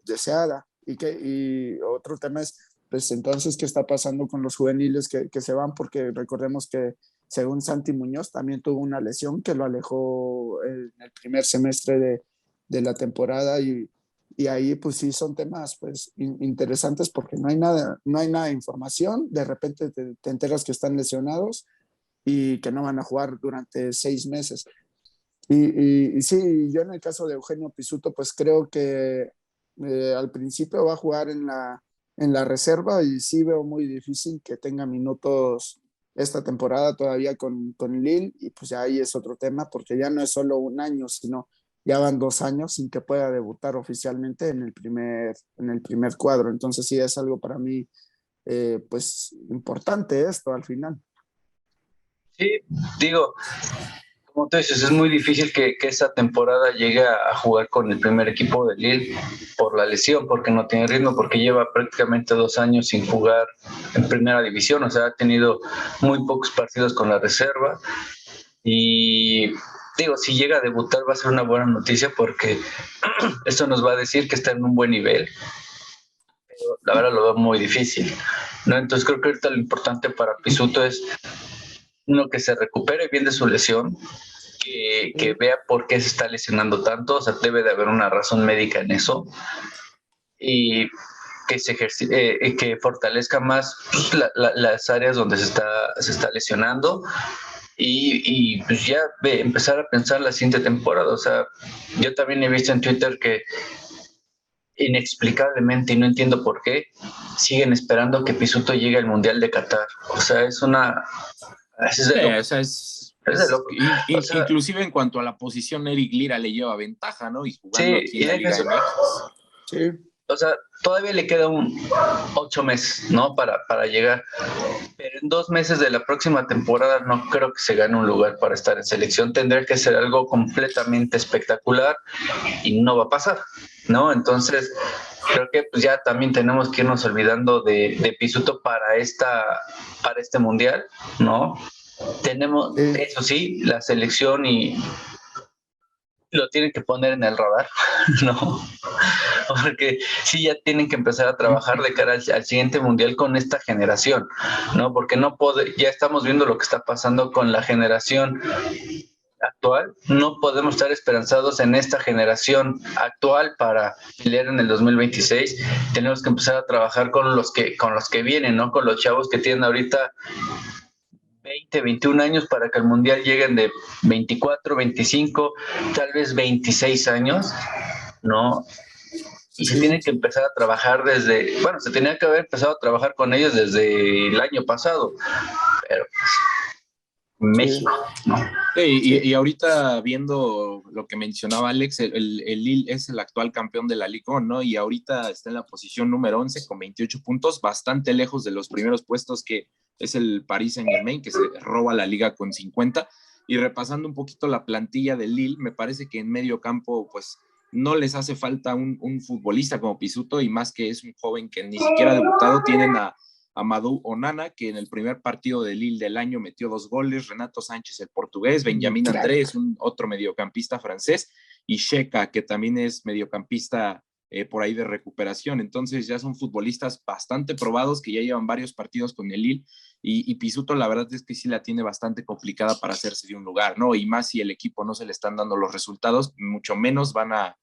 deseada. Y otro tema es, pues entonces, ¿qué está pasando con los juveniles que se van? Porque recordemos que según Santi Muñoz también tuvo una lesión que lo alejó en el primer semestre de la temporada, y ahí pues sí son temas pues interesantes porque no hay nada de información, de repente te enteras que están lesionados y que no van a jugar durante 6 meses. Y sí, yo en el caso de Eugenio Pisuto, pues creo que al principio va a jugar en la reserva, y sí veo muy difícil que tenga minutos esta temporada todavía con Lille, y pues ya ahí es otro tema, porque ya no es solo un año, sino ya van 2 años sin que pueda debutar oficialmente en el primer cuadro. Entonces sí es algo para mí pues importante esto al final. Sí, digo, Como tú dices, es muy difícil que esa temporada llegue a jugar con el primer equipo de Lille por la lesión, porque no tiene ritmo, porque lleva prácticamente 2 años sin jugar en primera división, o sea, ha tenido muy pocos partidos con la reserva y digo, si llega a debutar va a ser una buena noticia porque esto nos va a decir que está en un buen nivel. La verdad lo veo muy difícil, ¿no? Entonces creo que ahorita lo importante para Pisuto es uno que se recupere bien de su lesión, que vea por qué se está lesionando tanto, o sea, debe de haber una razón médica en eso, y que fortalezca más pues, las áreas donde se está lesionando y pues ya empezar a pensar la siguiente temporada. O sea, yo también he visto en Twitter que inexplicablemente, y no entiendo por qué, siguen esperando que Pisuto llegue al Mundial de Qatar. O sea, es de loco. O sea, Es de loco. O sea, inclusive en cuanto a la posición, Eric Lira le lleva ventaja, ¿no? Y jugando sí, aquí en la Liga MX. Sí. O sea, todavía le queda 8 meses, ¿no? Para llegar. Pero en 2 meses de la próxima temporada no creo que se gane un lugar para estar en selección. Tendría que ser algo completamente espectacular y no va a pasar, ¿no? Entonces, creo que pues ya también tenemos que irnos olvidando de Pisuto para este mundial, ¿no? Tenemos, eso sí, la selección y lo tienen que poner en el radar, ¿no? Porque sí ya tienen que empezar a trabajar de cara al siguiente mundial con esta generación, ¿no? Porque ya estamos viendo lo que está pasando con la generación actual, no podemos estar esperanzados en esta generación actual para pelear en el 2026. Tenemos que empezar a trabajar con los que vienen, ¿no? Con los chavos que tienen ahorita 20, 21 años para que al mundial lleguen de 24, 25, tal vez 26 años, ¿no? Y se tiene que empezar a trabajar se tenía que haber empezado a trabajar con ellos desde el año pasado, pero pues, México, ¿no? Y ahorita viendo lo que mencionaba Alex, el Lille es el actual campeón de la Ligue 1, ¿no? Y ahorita está en la posición número 11 con 28 puntos, bastante lejos de los primeros puestos que es el Paris Saint-Germain, que se roba la liga con 50. Y repasando un poquito la plantilla del Lille, me parece que en medio campo, pues, no les hace falta un futbolista como Pisuto, y más que es un joven que ni siquiera ha debutado, tienen a Amadou Onana, que en el primer partido de Lille del año metió 2 goles, Renato Sánchez, el portugués, Benjamín Andrés, otro mediocampista francés, y Sheka, que también es mediocampista por ahí de recuperación. Entonces ya son futbolistas bastante probados que ya llevan varios partidos con el Lille, y Pisuto la verdad es que sí la tiene bastante complicada para hacerse de un lugar, ¿no? Y más si el equipo no se le están dando los resultados, mucho menos van a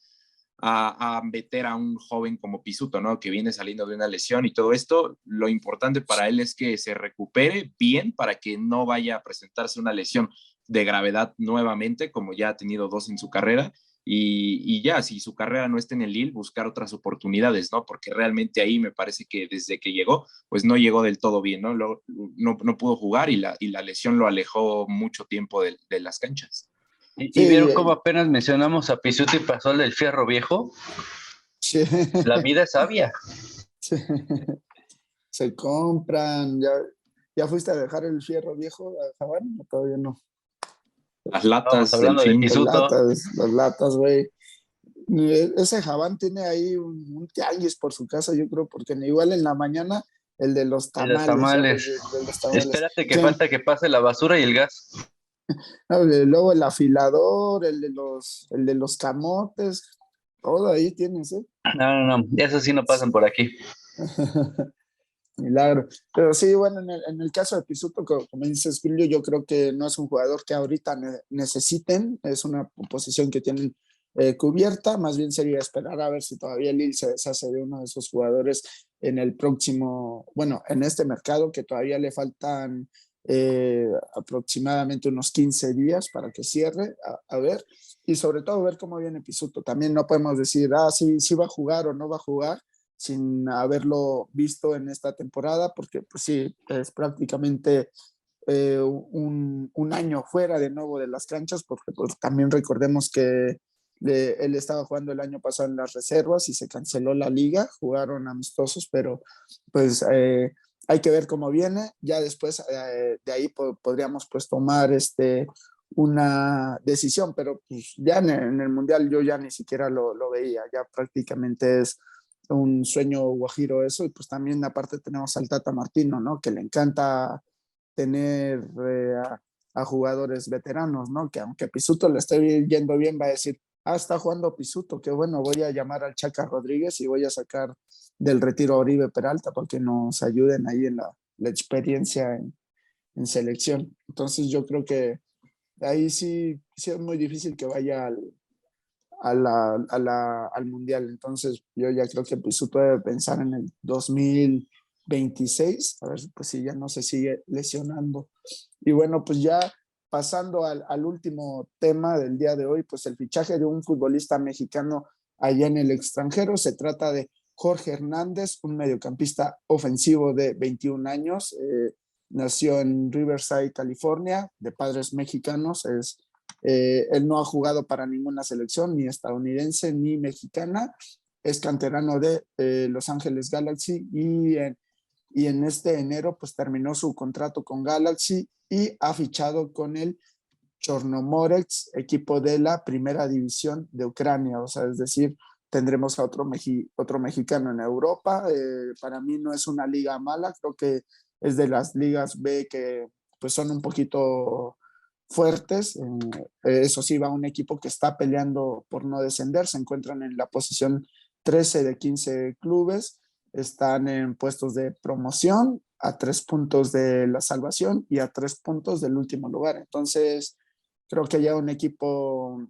meter a un joven como Pisuto, ¿no? Que viene saliendo de una lesión y todo esto. Lo importante para él es que se recupere bien para que no vaya a presentarse una lesión de gravedad nuevamente, como ya ha tenido 2 en su carrera. Y ya, si su carrera no está en el Lille, buscar otras oportunidades, ¿no? Porque realmente ahí me parece que desde que llegó, pues no llegó del todo bien, ¿no? No pudo jugar y la lesión lo alejó mucho tiempo de las canchas. ¿Y vieron cómo apenas mencionamos a Pisuto y pasó el del fierro viejo? Sí. La vida es sabia. Sí. Se compran. ¿Ya fuiste a dejar el fierro viejo a Javán? No, todavía no. Las latas hablando del de fin. Pisuto. Las latas, güey. Ese Javán tiene ahí un tianguis por su casa, yo creo, porque igual en la mañana el de los tamales. De los tamales. Espérate que falta que pase la basura y el gas. Luego el afilador, el de los camotes, todo ahí tienes, ¿eh? No, esos sí no pasan por aquí. Milagro. Pero sí, bueno, en el caso de Pisuto, como dices, Julio, yo creo que no es un jugador que ahorita necesiten, es una posición que tienen cubierta, más bien sería esperar a ver si todavía Lille se deshace de uno de esos jugadores en el próximo, bueno, en este mercado que todavía le faltan aproximadamente unos 15 días para que cierre, a ver, y sobre todo ver cómo viene Pisuto. También no podemos decir, sí va a jugar o no va a jugar, sin haberlo visto en esta temporada, porque pues sí, es prácticamente un año fuera de nuevo de las canchas, porque pues, también recordemos que él estaba jugando el año pasado en las reservas y se canceló la liga, jugaron amistosos, pero pues hay que ver cómo viene, ya después de ahí podríamos pues tomar una decisión, pero pues ya en el Mundial yo ya ni siquiera lo veía, ya prácticamente es un sueño guajiro eso, y pues también aparte tenemos al Tata Martino, ¿no? Que le encanta tener a jugadores veteranos, ¿no? Que aunque Pisuto le esté yendo bien, va a decir, está jugando Pisuto, qué bueno, voy a llamar al Chaca Rodríguez y voy a sacar del retiro a Oribe Peralta para que nos ayuden ahí en la experiencia en selección. Entonces yo creo que ahí sí es muy difícil que vaya al Mundial. Entonces yo ya creo que Pisuto debe pensar en el 2026, a ver pues si ya no se sigue lesionando. Y bueno, pues ya pasando al último tema del día de hoy, pues el fichaje de un futbolista mexicano allá en el extranjero. Se trata de Jorge Hernández, un mediocampista ofensivo de 21 años. Nació en Riverside, California, de padres mexicanos. Él no ha jugado para ninguna selección, ni estadounidense ni mexicana. Es canterano de Los Ángeles Galaxy y en este enero pues terminó su contrato con Galaxy y ha fichado con el Chornomorets, equipo de la primera división de Ucrania. O sea, es decir, tendremos a otro mexicano en Europa. Para mí no es una liga mala, creo que es de las ligas B que pues son un poquito fuertes. Eso sí, va un equipo que está peleando por no descender. Se encuentran en la posición 13 de 15 clubes. Están en puestos de promoción, a 3 puntos de la salvación y a 3 puntos del último lugar. Entonces, creo que ya un equipo,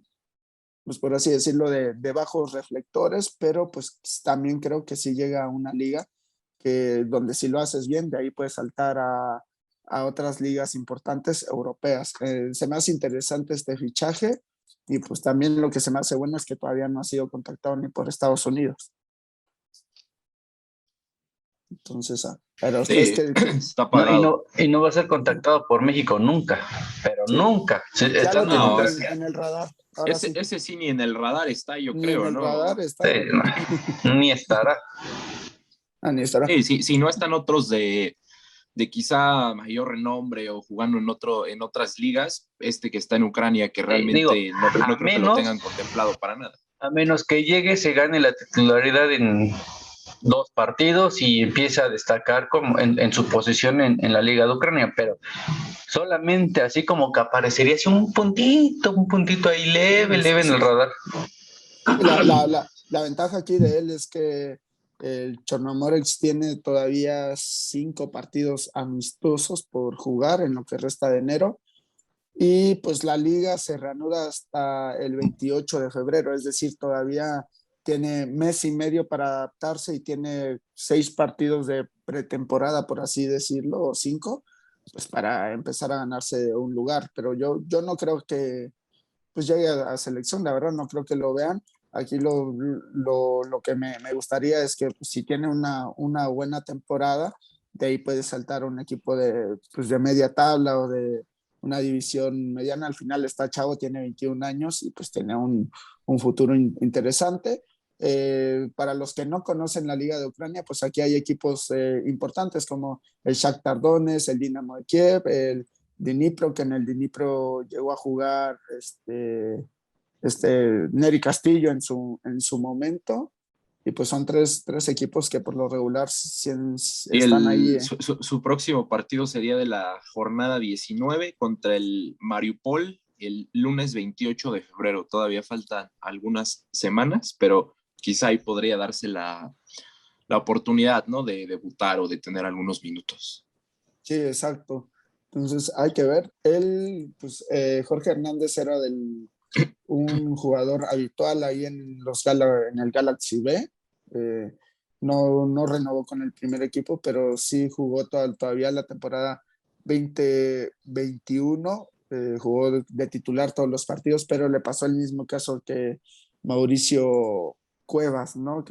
pues por así decirlo, de bajos reflectores, pero pues también creo que si llega a una liga donde si lo haces bien, de ahí puedes saltar a otras ligas importantes europeas. Se me hace interesante este fichaje y pues también lo que se me hace bueno es que todavía no ha sido contactado ni por Estados Unidos. Entonces, pero ustedes Sí, está pagado. Y no va a ser contactado por México nunca, pero sí, nunca. ya lo No, tienen en el radar. Ahora sí, ese sí ni en el radar está, yo ni en creo, el ¿no? radar está. Ni estará. Ni estará. Si no están otros de quizá mayor renombre o jugando en otras ligas, este que está en Ucrania, que Digo, realmente no creo que lo tengan contemplado para nada. a menos que llegue, se gane la titularidad en 2 partidos y empiece a destacar como en su posición en la Liga de Ucrania, pero solamente así como que aparecería así un puntito ahí leve en el radar. La ventaja aquí de él es que el Chornomorets tiene todavía 5 partidos amistosos por jugar en lo que resta de enero, y pues la liga se reanuda hasta el 28 de febrero, es decir, todavía tiene mes y medio para adaptarse y tiene 6 partidos de pretemporada, por así decirlo, o 5, pues para empezar a ganarse un lugar. Pero yo no creo que pues llegue a selección, la verdad no creo que lo vean. Aquí lo que me gustaría es que pues, si tiene una buena temporada, de ahí puede saltar un equipo pues, de media tabla o de una división mediana. Al final está chavo, tiene 21 años y pues tiene un futuro interesante. Para los que no conocen la Liga de Ucrania, pues aquí hay equipos importantes como el Shakhtar Donetsk, el Dinamo de Kiev, el Dnipro, que en el Dnipro llegó a jugar Nery Castillo en su momento, y pues son tres equipos que por lo regular están ahí. Su próximo partido sería de la jornada 19 contra el Mariupol el lunes 28 de febrero. Todavía faltan algunas semanas, pero quizá ahí podría darse la oportunidad, ¿no? De debutar o de tener algunos minutos. Sí, exacto. Entonces hay que ver. Pues Jorge Hernández era un jugador habitual ahí en el Galaxy B. No renovó con el primer equipo, pero sí jugó todavía la temporada 2021. Jugó de titular todos los partidos, pero le pasó el mismo caso que Mauricio Cuevas, ¿no?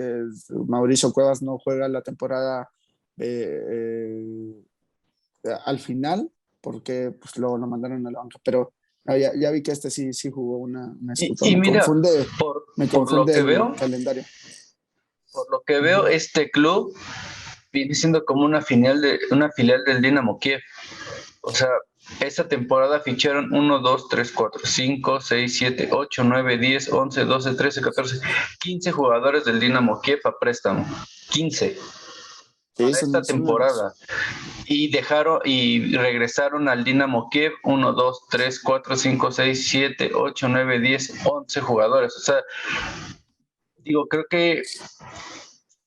Mauricio Cuevas no juega la temporada al final porque pues, lo mandaron a la banca, pero ya vi que este sí jugó una disputa. Y mira, me por lo confunde que el veo, calendario. Por lo que veo, este club viene siendo como una filial del Dinamo Kiev. O sea, esta temporada ficharon 1, 2, 3, 4, 5, 6, 7, 8, 9, 10, 11, 12, 13, 14, 15 jugadores del Dinamo Kiev a préstamo. 15 Sí, para esta temporada. Y regresaron al Dinamo Kiev 1, 2, 3, 4, 5, 6, 7, 8, 9, 10, 11 jugadores. O sea, digo, creo que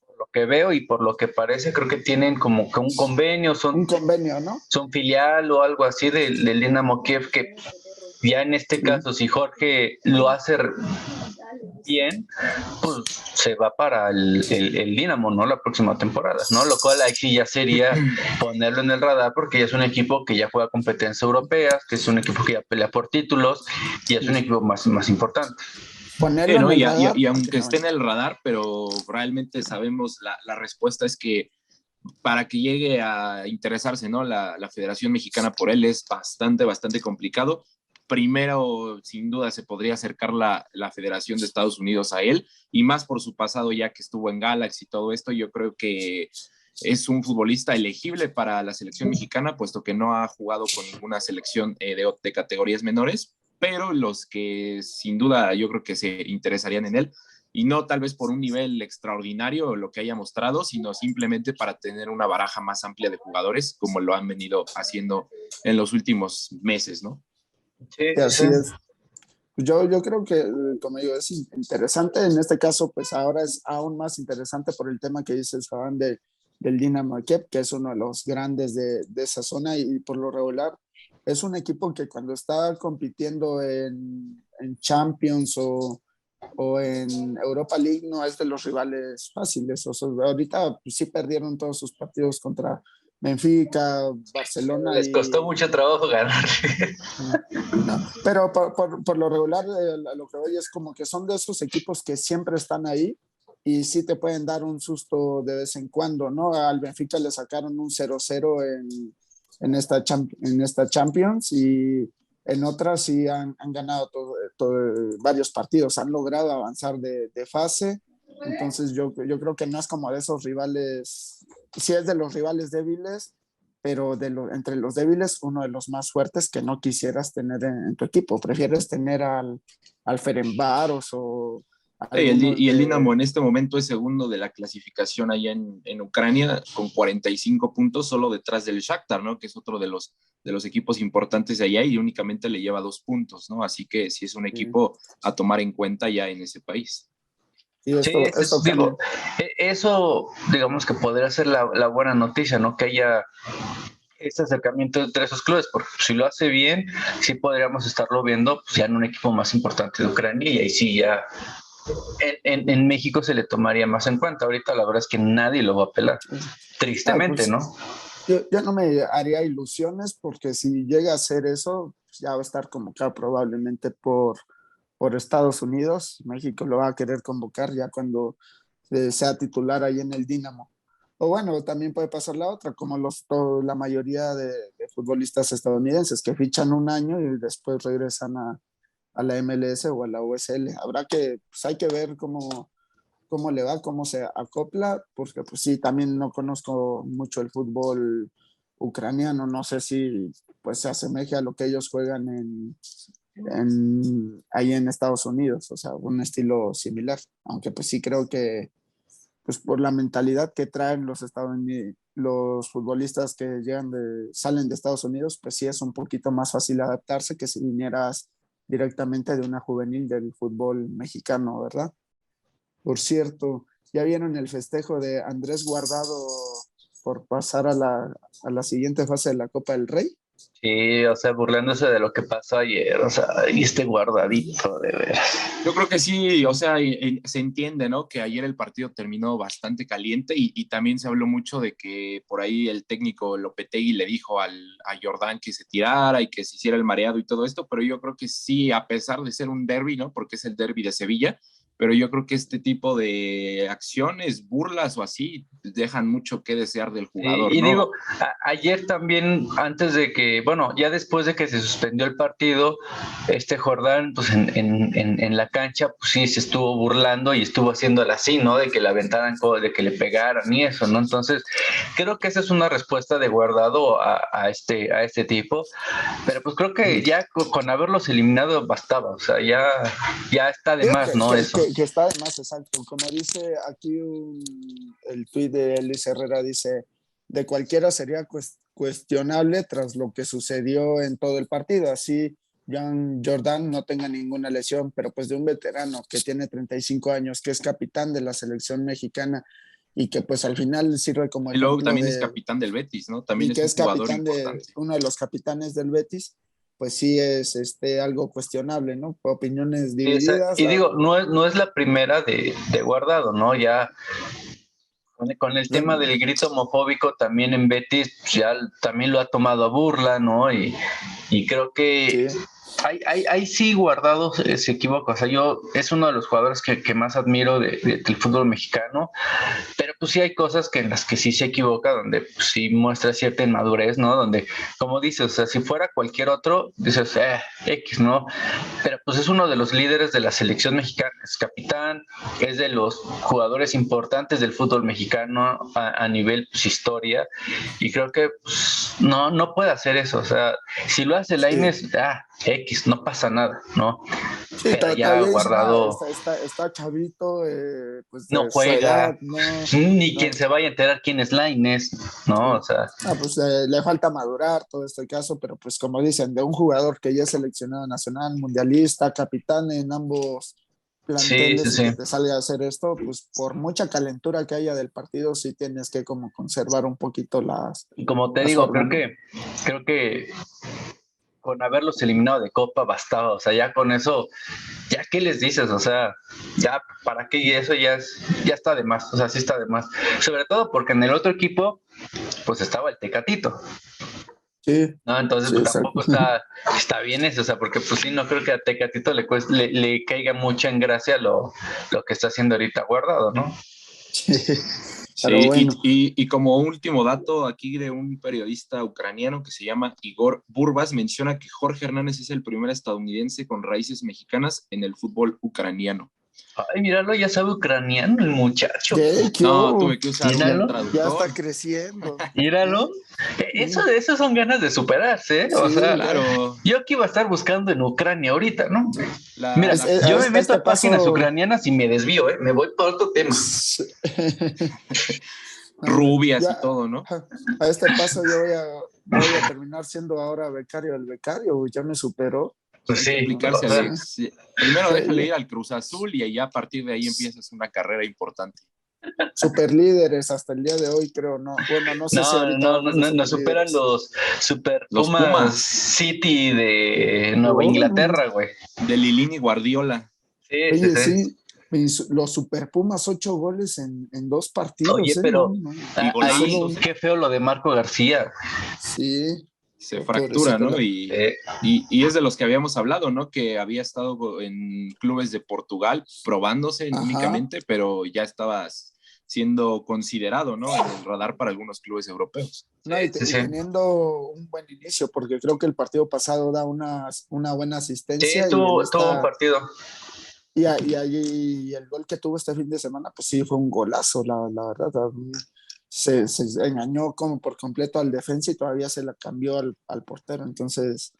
por lo que veo y por lo que parece, creo que tienen como que un convenio, un convenio, ¿no? son filial o algo así del Dinamo Kiev, que ya en este caso, si Jorge lo hace bien, pues se va para el Dinamo, ¿no? La próxima temporada, ¿no? Lo cual aquí ya sería ponerlo en el radar, porque ya es un equipo que ya juega competencias europeas, que es un equipo que ya pelea por títulos y es un equipo más importante. Ponerlo en el radar. Y aunque esté en el radar, pero realmente sabemos, la respuesta es que para que llegue a interesarse, ¿no? La Federación Mexicana por él es bastante complicado. Primero, sin duda, se podría acercar la Federación de Estados Unidos a él, y más por su pasado, ya que estuvo en Galaxy y todo esto. Yo creo que es un futbolista elegible para la selección mexicana, puesto que no ha jugado con ninguna selección de categorías menores, pero los que sin duda yo creo que se interesarían en él, y no tal vez por un nivel extraordinario lo que haya mostrado, sino simplemente para tener una baraja más amplia de jugadores, como lo han venido haciendo en los últimos meses, ¿no? Sí, así es. Yo creo que, como digo, es interesante. En este caso, pues ahora es aún más interesante por el tema que dices, Joan, del Dinamo Kiev, que es uno de los grandes de esa zona, y por lo regular es un equipo que cuando está compitiendo en Champions o en Europa League no es de los rivales fáciles. O sea, ahorita pues, sí perdieron todos sus partidos contra Benfica, Barcelona. Les costó mucho trabajo ganar. No, pero por lo regular, lo que voy es como que son de esos equipos que siempre están ahí y sí te pueden dar un susto de vez en cuando, ¿no? Al Benfica le sacaron un 0-0 en esta Champions, y en otras sí han ganado varios partidos, han logrado avanzar de fase. Entonces yo creo que no es como de esos rivales, sí es de los rivales débiles, pero entre los débiles, uno de los más fuertes que no quisieras tener en tu equipo. Prefieres tener al Ferencváros o... Y el Dinamo en este momento es segundo de la clasificación allá en Ucrania, con 45 puntos, solo detrás del Shakhtar, ¿no? Que es otro de los equipos importantes de allá, y únicamente le lleva 2 puntos, ¿no? Así que sí es un equipo a tomar en cuenta ya en ese país. Eso digamos que podría ser la buena noticia, ¿no? Que haya este acercamiento entre esos clubes, porque si lo hace bien, sí podríamos estarlo viendo pues, ya en un equipo más importante de Ucrania, y ahí sí ya en México se le tomaría más en cuenta. Ahorita la verdad es que nadie lo va a pelar, tristemente, pues, ¿no? Yo no me haría ilusiones, porque si llega a hacer eso, pues ya va a estar convocado probablemente por Estados Unidos. México lo va a querer convocar ya cuando sea titular ahí en el Dinamo. O bueno, también puede pasar la otra, como la mayoría de futbolistas estadounidenses que fichan un año y después regresan a la MLS o a la USL. Pues hay que ver cómo le va, cómo se acopla, porque pues sí, también no conozco mucho el fútbol ucraniano, no sé si pues se asemeje a lo que ellos juegan ahí en Estados Unidos, o sea, un estilo similar, aunque pues sí creo que pues por la mentalidad que traen los futbolistas que salen de Estados Unidos, pues sí es un poquito más fácil adaptarse que si vinieras directamente de una juvenil del fútbol mexicano, ¿verdad? Por cierto, ¿ya vieron el festejo de Andrés Guardado por pasar a la siguiente fase de la Copa del Rey? Sí, o sea, burlándose de lo que pasó ayer, o sea, y Guardadito, de veras. Yo creo que sí, o sea, se entiende, ¿no? Que ayer el partido terminó bastante caliente, y también se habló mucho de que por ahí el técnico Lopetegui le dijo a Jordán que se tirara y que se hiciera el mareado y todo esto, pero yo creo que sí, a pesar de ser un derbi, ¿no? Porque es el derbi de Sevilla, pero yo creo que este tipo de acciones, burlas o así, dejan mucho que desear del jugador, y ¿no? digo, ayer también, antes de que, bueno, ya después de que se suspendió el partido, Jordán, pues en la cancha, pues sí, se estuvo burlando y estuvo haciéndole así, ¿no? De que le aventaran, de que le pegaran y eso, ¿no? Entonces, creo que esa es una respuesta de Guardado a este tipo, pero pues creo que ya con haberlos eliminado bastaba, o sea, ya está de más, ¿no? Eso. Que está de más, exacto. Como dice aquí el tuit de Elis Herrera, dice, de cualquiera sería cuestionable tras lo que sucedió en todo el partido. Así, Jan Jordan no tenga ninguna lesión, pero pues de un veterano que tiene 35 años, que es capitán de la selección mexicana y que pues al final sirve como Y luego ejemplo también es capitán del Betis, ¿no? También y que es un es jugador capitán importante. de uno de los capitanes del Betis, pues sí es algo cuestionable, ¿no? Opiniones divididas. Y digo, no es la primera de Guardado, ¿no? Ya con el tema del grito homofóbico también en Betis, pues ya también lo ha tomado a burla, ¿no? Y creo que Sí. ahí sí Guardado se equivoca. O sea, es uno de los jugadores que más admiro del fútbol mexicano, pero pues sí hay cosas en las que sí se equivoca, donde pues, sí muestra cierta inmadurez, ¿no? Donde, como dices, o sea, si fuera cualquier otro, dices, X, ¿no? Pero pues es uno de los líderes de la selección mexicana, es capitán, es de los jugadores importantes del fútbol mexicano a nivel pues, historia, y creo que pues, no puede hacer eso. O sea, si lo hace Lainez, X, no pasa nada, ¿no? Sí, Pero ya todavía dicen, Guardado está chavito, pues no de su edad, juega, ni no, quien se vaya a enterar quién es Lainez, ¿no? O sí. sea, Pues le falta madurar todo este caso, pero pues como dicen, de un jugador que ya es seleccionado nacional, mundialista, capitán en ambos sí, sí, planteles y sí. que te salga a hacer esto, pues por mucha calentura que haya del partido, sí tienes que como conservar un poquito Y como te las digo, formas, ¿no? creo que con haberlos eliminado de Copa bastaba, o sea, ya con eso, ya qué les dices, o sea, ya para qué, y eso ya está de más, o sea, sí está de más. Sobre todo porque en el otro equipo, pues estaba el Tecatito. Sí, No, entonces sí, pues, exacto. tampoco está bien eso, o sea, porque pues sí, no creo que a Tecatito le caiga mucho en gracia lo que está haciendo ahorita Guardado, ¿no? Sí, pero Sí, bueno. y como último dato aquí de un periodista ucraniano que se llama Igor Burbas, menciona que Jorge Hernández es el primer estadounidense con raíces mexicanas en el fútbol ucraniano. Ay, míralo, ya sabe ucraniano el muchacho. ¿Qué No, hubo? tuve que usar un Míralo, Ya está traductor. creciendo. míralo. Sí, Eso son ganas de superarse, ¿eh? O sí, sea, ya. Claro, yo aquí iba a estar buscando en Ucrania ahorita, ¿no? la, Mira, la, yo me A meto este a páginas paso, ucranianas y me desvío, ¿eh? Me voy por otro tema. no, hombre, rubias ya y todo, ¿no? a este paso yo voy a terminar siendo ahora becario del becario, ya me superó. Pues Hay que sí, No, aplicarse, o sea, Alex. Sí. Primero ya- déjale ya- ir al Cruz Azul y ya a partir de ahí empiezas una carrera importante. super líderes hasta el día de hoy, creo, no. Bueno, no sé si ahorita vamos de nos super superan líderes. los Super Los Pumas Pumas City de Nueva Oh, Inglaterra, güey. de Lilini Guardiola. Sí, sí, oye, sí. sí, los Super Pumas 8 goles en 2 partidos, Oye, pero No, Y y solo ahí golazos, qué feo lo de Marco García. sí, se fractura, pobrecito. ¿no? Y es de los que habíamos hablado, ¿no? Que había estado en clubes de Portugal probándose Ajá. únicamente, pero ya estaba siendo considerado, ¿no? En el radar para algunos clubes europeos. Sí, No, sí, y sí. teniendo un buen inicio, porque creo que el partido pasado da una buena Sí, asistencia y él estuvo un está. partido. Y allí el gol que tuvo este fin de semana, pues sí, fue un golazo, la verdad. A mí se engañó como por completo al defensa y todavía se la cambió al portero. Entonces,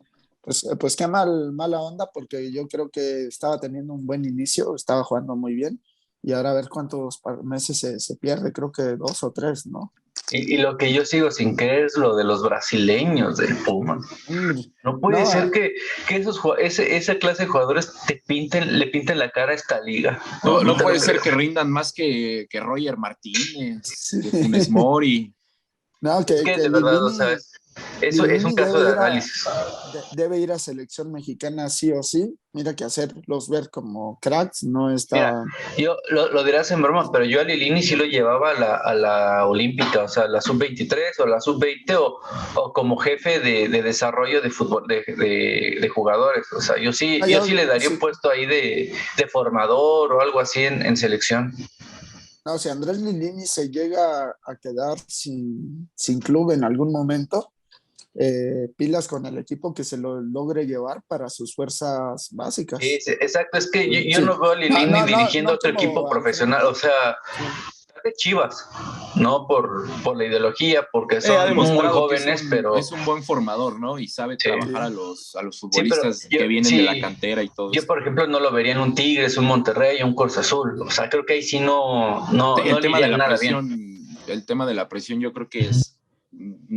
pues qué mala onda, porque yo creo que estaba teniendo un buen inicio, estaba jugando muy bien. Y ahora a ver cuántos meses se pierde, creo que 2 o 3, ¿no? Y lo que yo sigo sin creer es lo de los brasileños del Puma. Hombre, No puede no, ser que esa clase de jugadores le pinten la cara a esta liga. No, No no te lo puede ser creo. que rindan más que Roger Martínez, sí. que Funes Mori. No, Es que que de verdad, o sea, Lilini, Eso es un Lilini caso de análisis. debe ir a selección mexicana sí o sí. Mira que hacerlos ver como cracks no Mira, está. yo lo dirás en broma, pero yo a Lilini sí lo llevaba a la olímpica, o sea, la sub-23 o la sub-20 o como jefe de desarrollo de fútbol, de jugadores. O sea, yo sí le daría un Sí, puesto ahí de formador o algo así en selección. no, si Andrés Lilini se llega a quedar sin club en algún momento, pilas con el equipo que se lo logre llevar para sus fuerzas Sí, básicas. sí, exacto, es que yo Sí. no veo a No, Lilini no, no, dirigiendo no otro equipo como al profesional, o frente. sea, Sí, de Chivas, no por la ideología, porque Ha son muy demostrado que jóvenes, es pero un buen formador, ¿no? Y sabe sí. trabajar sí. a los Sí, pero futbolistas que vienen de la cantera y todo yo esto. por ejemplo no lo vería en un Tigres, un Monterrey, un Cruz Azul. O sea, creo que ahí sí Sí, no le irían nada bien. el tema de la presión yo creo que es,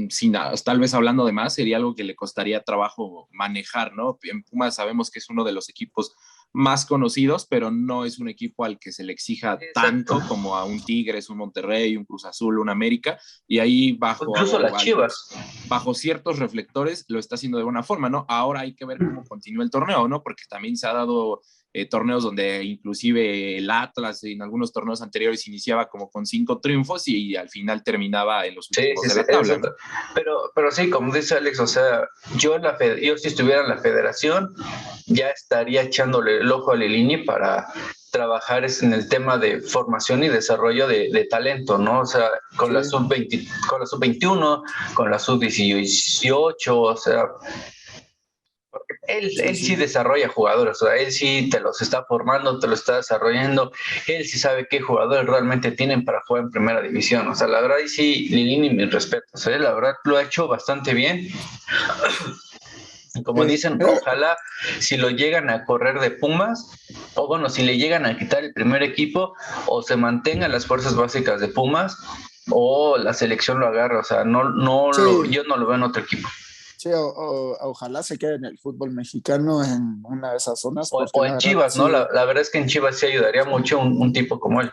sin, tal vez hablando de más, sería algo que le costaría trabajo manejar, ¿no? En Pumas sabemos que es uno de los equipos más conocidos, pero no es un equipo al que se le exija Exacto. tanto como a un Tigres, un Monterrey, un Cruz Azul, un América, y ahí O incluso las Chivas. bajo ciertos reflectores lo está haciendo de buena forma, ¿no? Ahora hay que ver cómo continúa el torneo, ¿no? Porque también se ha dado torneos donde inclusive el Atlas en algunos torneos anteriores iniciaba como con 5 triunfos y al final terminaba en los Sí, últimos sí, de sí, la tabla, ¿no? pero sí, como dice Alex, o sea, yo si estuviera en la federación, ya estaría echándole el ojo a Lilini para trabajar en el tema de formación y desarrollo de talento, ¿no? O sea, con Sí, la sub-20, con la sub-21, con la sub-18, o sea, sí, él sí sí. desarrolla jugadores, o sea, él sí te los está formando, te los está desarrollando, él sí sabe qué jugadores realmente tienen para jugar en primera división, o sea, la verdad, y sí, Lilini, mis respetos, la verdad lo ha hecho bastante bien, y como dicen, Mira, ojalá si lo llegan a correr de Pumas, o bueno, si le llegan a quitar el primer equipo, o se mantengan las fuerzas básicas de Pumas, o la selección lo agarra, o sea, sí, yo no lo veo en otro equipo. sí, ojalá se quede en el fútbol mexicano en una de esas zonas, porque O la en verdad Chivas, ¿no? sí La verdad es que en Chivas sí ayudaría mucho un tipo como él.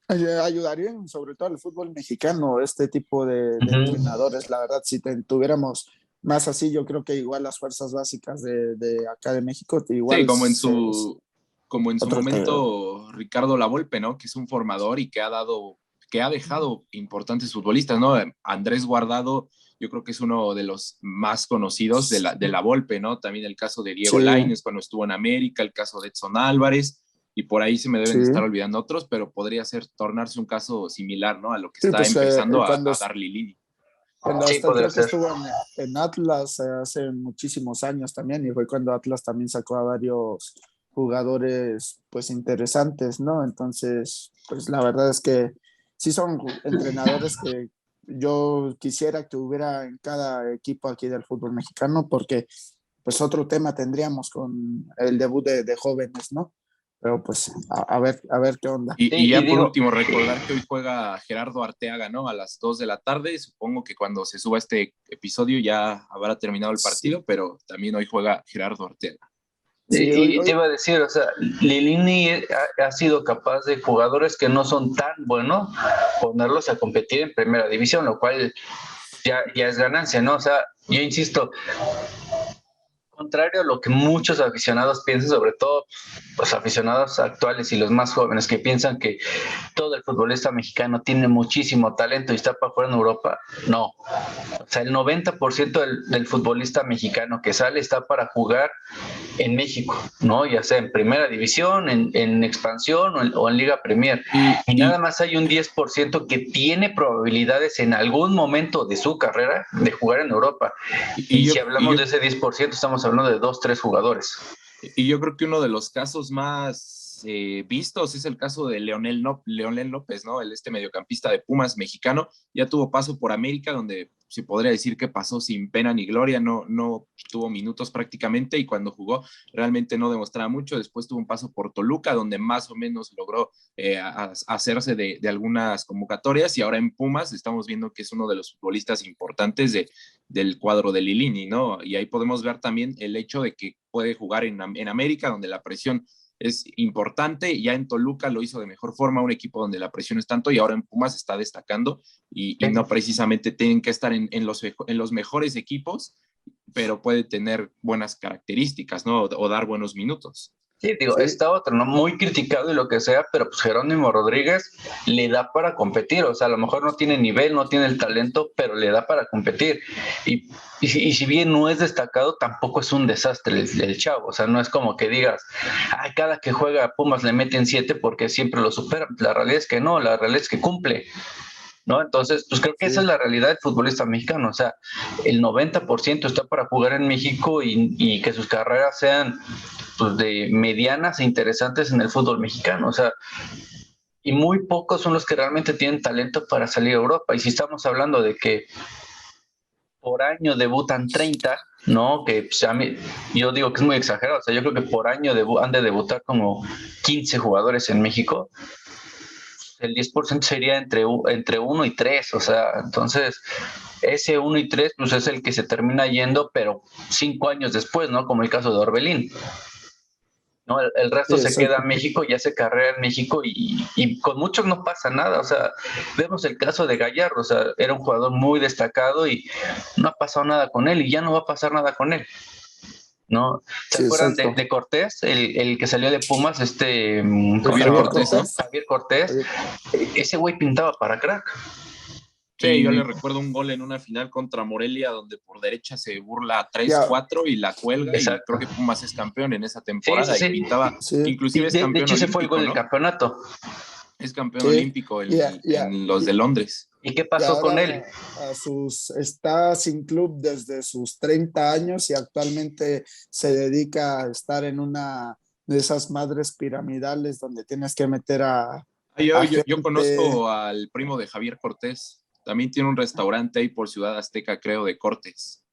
ayudarían sobre todo al fútbol mexicano este tipo de Ujú. entrenadores. La verdad, si tuviéramos más así, yo creo que igual las fuerzas básicas de acá de México, Sí, igual como en su otro te, momento Ricardo Lavolpe, ¿no? Que es un formador y que ha dejado importantes futbolistas, ¿no? Andrés Guardado, yo creo que es uno de los más conocidos de la Volpe, ¿no? También el caso de Diego sí, Lainez cuando estuvo en América, el caso de Edson Álvarez, y por ahí se me deben sí, de estar olvidando otros, pero podría tornarse un caso similar, ¿no? A lo que sí, está pues empezando cuando, a dar Lilini. cuando Sí, hasta podría creo que ser. estuvo en Atlas hace muchísimos años también, y fue cuando Atlas también sacó a varios jugadores pues interesantes, ¿no? Entonces, pues la verdad es que sí son entrenadores que yo quisiera que hubiera en cada equipo aquí del fútbol mexicano, porque pues otro tema tendríamos con el debut de jóvenes, ¿no? Pero pues a ver qué onda. Sí, Y y ya por digo, último, recordar que hoy juega Gerardo Arteaga, ¿no? A las 2 de la tarde. Supongo que cuando se suba este episodio ya habrá terminado el Sí, partido, pero también hoy juega Gerardo Arteaga. sí, hoy, y te hoy, iba a decir, o sea, Lilini ha sido capaz de jugadores que no son tan buenos ponerlos a competir en primera división, lo cual ya es ganancia, ¿no? O sea, yo insisto, contrario a lo que muchos aficionados piensan, sobre todo los aficionados actuales y los más jóvenes que piensan que todo el futbolista mexicano tiene muchísimo talento y está para jugar en Europa, no. O sea, el 90% del futbolista mexicano que sale está para jugar en México, ¿no? Ya sea en primera división, en expansión o en Liga Premier. Y, Y nada y, más hay un 10% que tiene probabilidades en algún momento de su carrera de jugar en Europa. y, Y yo, si y, hablamos yo, de ese 10%, estamos hablando de 2, 3 jugadores. y yo creo que uno de los casos más vistos es el caso de Leonel López, ¿no? Este mediocampista de Pumas mexicano. Ya tuvo paso por América, donde se podría decir que pasó sin pena ni gloria, no tuvo minutos prácticamente y cuando jugó realmente no demostraba mucho. Después tuvo un paso por Toluca, donde más o menos logró hacerse de algunas convocatorias y ahora en Pumas estamos viendo que es uno de los futbolistas importantes del cuadro de Lilini, ¿no? Y ahí podemos ver también el hecho de que puede jugar en América, donde la presión es importante. Ya en Toluca lo hizo de mejor forma, un equipo donde la presión es tanto, y ahora en Pumas está destacando y no precisamente tienen que estar en los mejores equipos, pero puede tener buenas características, ¿no? O dar buenos minutos. Sí, digo, Sí. está otro, ¿no? Muy criticado y lo que sea, pero pues Jerónimo Rodríguez le da para competir, o sea, a lo mejor no tiene nivel, no tiene el talento, pero le da para competir. Y si bien no es destacado, tampoco es un desastre el chavo, o sea, no es como que digas, ay, cada que juega Pumas le meten 7 porque siempre lo superan. La realidad es que no, la realidad es que cumple, ¿no? Entonces, pues creo que esa es la realidad del futbolista mexicano, o sea, el 90% está para jugar en México y que sus carreras sean pues, de medianas e interesantes en el fútbol mexicano, o sea, y muy pocos son los que realmente tienen talento para salir a Europa, y si estamos hablando de que por año debutan 30, ¿no? Que pues, a mí, yo digo que es muy exagerado, o sea, yo creo que por año han de debutar como 15 jugadores en México, el 10% sería entre 1 y 3, o sea, entonces ese 1 y 3 pues es el que se termina yendo, pero 5 años después, ¿no? Como el caso de Orbelín, ¿no? El resto Sí, se queda exacto. en México y hace carrera en México y con muchos no pasa nada, o sea, vemos el caso de Gallardo, o sea, era un jugador muy destacado y no ha pasado nada con él y ya no va a pasar nada con él, ¿no? ¿Se Sí, acuerdan exacto. de Cortés, el que salió de Pumas, ¿cómo se Javier llama? Cortés, ¿no? Javier Cortés? Javier. Ese güey pintaba para crack. Sí, yo le Y recuerdo un gol en una final contra Morelia donde por derecha se burla Ya, 3-4 y la cuelga, y creo exacto. que Pumas es campeón en esa Sí, sí, temporada y sí. pintaba, sí, inclusive Y es de campeón hecho ese fue el gol olímpico, del ¿no? campeonato. Es campeón sí. olímpico Ya, ya. en los de Londres. ¿Y qué Y pasó con él? ahora está sin club desde sus 30 años y actualmente se dedica a estar en una de esas madres piramidales donde tienes que meter a Yo gente. conozco al primo de Javier Cortés, también tiene un restaurante ahí por Ciudad Azteca, creo, de cortes.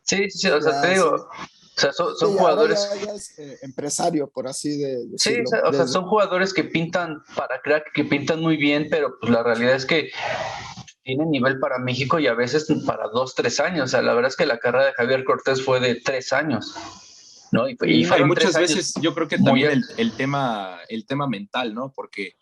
Sí, sí, sí, o sea, te Ya, digo, sí. o sea, son Sí, y ahora jugadores, ya es empresario, por así sí, decirlo. o sea, son jugadores que pintan para crack, que pintan muy bien, pero pues la realidad es que tienen nivel para México y a veces para 2, 3 años. O sea, la verdad es que la carrera de Javier Cortés fue de 3 años, ¿no? Y No, y fueron muchas 3 años veces yo creo que muy también altos. el tema mental, ¿no? Porque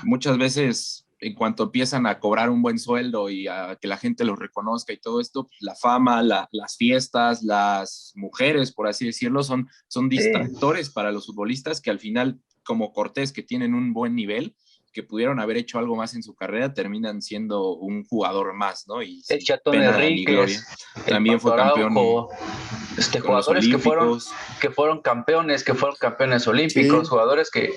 muchas veces en cuanto empiezan a cobrar un buen sueldo y a que la gente los reconozca y todo esto, pues, la fama, las fiestas, las mujeres, por así decirlo, son Sí, distractores para los futbolistas que al final, como Cortés, que tienen un buen nivel, que pudieron haber hecho algo más en su carrera, terminan siendo un jugador más, ¿no? Y el sin Chatón pena ni gloria. Enríquez, el También Pato fue campeón Araujo, con los jugadores Olímpicos. que fueron campeones olímpicos, Sí, jugadores que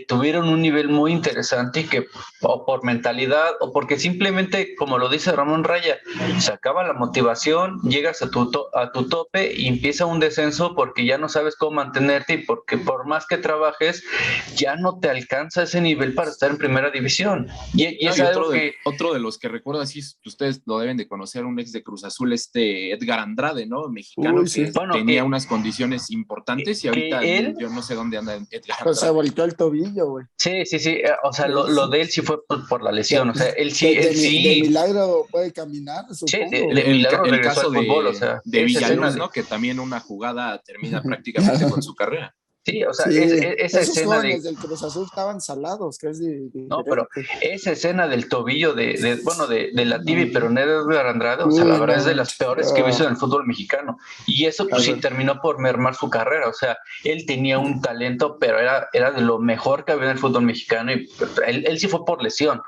tuvieron un nivel muy interesante y que o por mentalidad o porque simplemente, como lo dice Ramón Raya, se acaba la motivación, llegas a tu tope y empieza un descenso porque ya no sabes cómo mantenerte y porque por más que trabajes, ya no te alcanza ese nivel para estar en primera división. Y No, es y algo que otro de los que recuerdo así, ustedes lo deben de conocer, un ex de Cruz Azul, Edgar Andrade, ¿no? Mexicano uy, sí. que bueno, tenía unas condiciones importantes y ahorita que él, yo no sé dónde anda Edgar Pues se Andrade. volteó el tobillo, güey. sí, sí, sí, o sea, lo Sí. de él sí fue por la De, lesión, o sea, de milagro puede caminar, sí, supongo, de güey. milagro El regresó caso al fútbol, o sea, de esa escena Villaluz, de, ¿no? Que también una jugada termina prácticamente con su carrera. sí, o sea, Sí, esa esos escena de, jóvenes del Cruz Azul estaban salados, que es no, pero diferente. esa escena del tobillo bueno, de la tibia y No. peroné de Edgar Andrade, o sea, la Uy, verdad es no de las manches. peores que he visto en el fútbol mexicano. Y eso, pues sí, Cabrón. terminó por mermar su carrera. O sea, él tenía un talento, pero era de lo mejor que había en el fútbol mexicano y pues, él sí fue por lesión,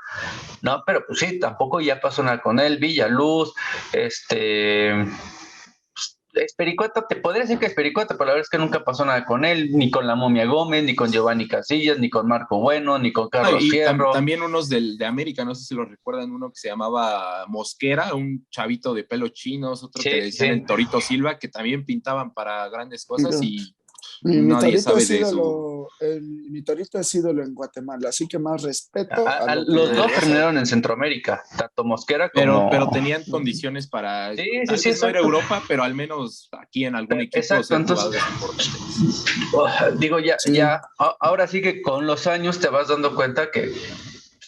¿no? Pero pues sí, tampoco ya pasó nada con él. Villaluz, Espericueta, te podría decir que Espericueta, pero la verdad es que nunca pasó nada con él, ni con la Momia Gómez, ni con Giovanni Casillas, ni con Marco Bueno, ni con Ah, Carlos y Fierro. también unos de América, no sé si lo recuerdan, uno que se llamaba Mosquera, un chavito de pelo chinos, otro que Sí, le sí, decían sí. el Torito Silva, que también pintaban para grandes cosas Digo, y mi nadie torito sabe es de su... ídolo, mi torito es ídolo en Guatemala, así que más respeto a lo Los que dos es ahí. terminaron en Centroamérica, tanto Mosquera Pero como... tenían condiciones para, Sí, sí, tal sí, vez no ir a exacto. Europa, pero al menos aquí en algún equipo Exacto, ser entonces, jugadores importantes. digo, Sí, ahora sí que con los años te vas dando cuenta que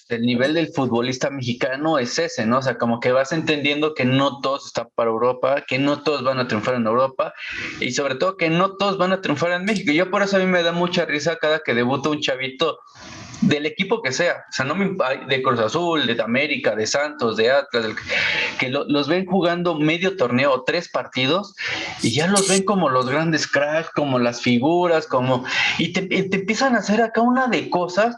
el nivel del futbolista mexicano es ese, ¿no? O sea, como que vas entendiendo que no todos están para Europa, que no todos van a triunfar en Europa y sobre todo que no todos van a triunfar en México. Yo por eso a mí me da mucha risa cada que debuta un chavito del equipo que sea, o sea, no me, de Cruz Azul, de América, de Santos, de Atlas, que los ven jugando medio torneo, 3 partidos, y ya los ven como los grandes cracks, como las figuras, y te empiezan a hacer acá una de cosas,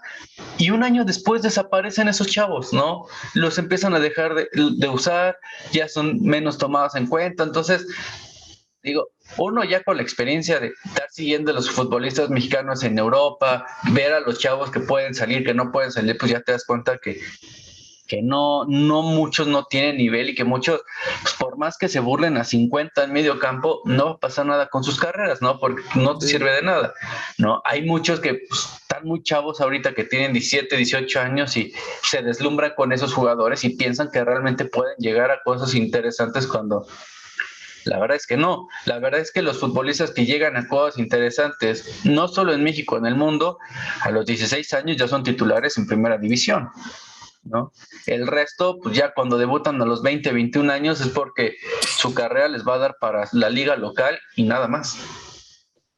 y un año después desaparecen esos chavos, ¿no? Los empiezan a dejar de usar, ya son menos tomados en cuenta, entonces digo, uno ya con la experiencia de estar siguiendo a los futbolistas mexicanos en Europa, ver a los chavos que pueden salir, que no pueden salir, pues ya te das cuenta que no muchos no tienen nivel y que muchos, pues por más que se burlen a 50 en medio campo, no va a pasar nada con sus carreras, ¿no? Porque no te sirve de nada, ¿no? Hay muchos que pues, están muy chavos ahorita que tienen 17, 18 años y se deslumbran con esos jugadores y piensan que realmente pueden llegar a cosas interesantes cuando la verdad es que no. La verdad es que los futbolistas que llegan a cosas interesantes, no solo en México, en el mundo, a los 16 años ya son titulares en primera división, ¿no? El resto, pues ya cuando debutan a los 20, 21 años es porque su carrera les va a dar para la liga local y nada más.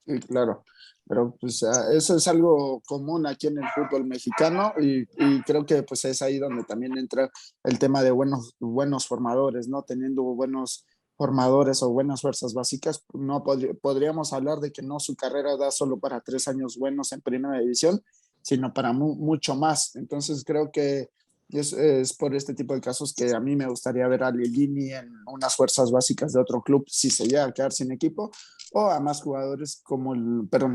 Sí, claro. Pero pues eso es algo común aquí en el fútbol mexicano y creo que pues es ahí donde también entra el tema de buenos formadores, ¿no? Teniendo buenos formadores o buenas fuerzas básicas, no podríamos hablar de que no su carrera da solo para 3 años buenos en primera división, sino para mucho más. Entonces creo que es por este tipo de casos que a mí me gustaría ver a Lilini en unas fuerzas básicas de otro club si se llega a quedar sin equipo, o a más jugadores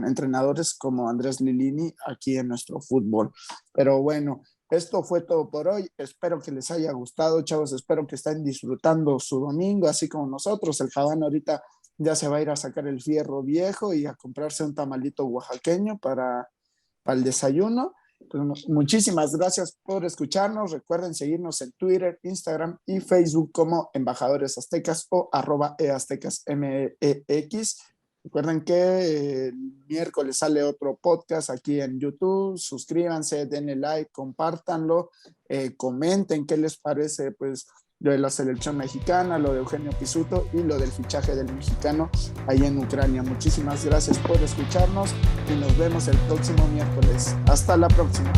entrenadores como Andrés Lilini aquí en nuestro fútbol. Pero bueno, esto fue todo por hoy. Espero que les haya gustado, chavos. Espero que estén disfrutando su domingo, así como nosotros. El Javán ahorita ya se va a ir a sacar el fierro viejo y a comprarse un tamalito oaxaqueño para el desayuno. Pues, muchísimas gracias por escucharnos. Recuerden seguirnos en Twitter, Instagram y Facebook como Embajadores Aztecas o @eaztecasmex. Recuerden que el miércoles sale otro podcast aquí en YouTube. Suscríbanse, denle like, compártanlo, comenten qué les parece pues lo de la selección mexicana, lo de Eugenio Pizzuto y lo del fichaje del mexicano ahí en Ucrania. Muchísimas gracias por escucharnos y nos vemos el próximo miércoles. Hasta la próxima.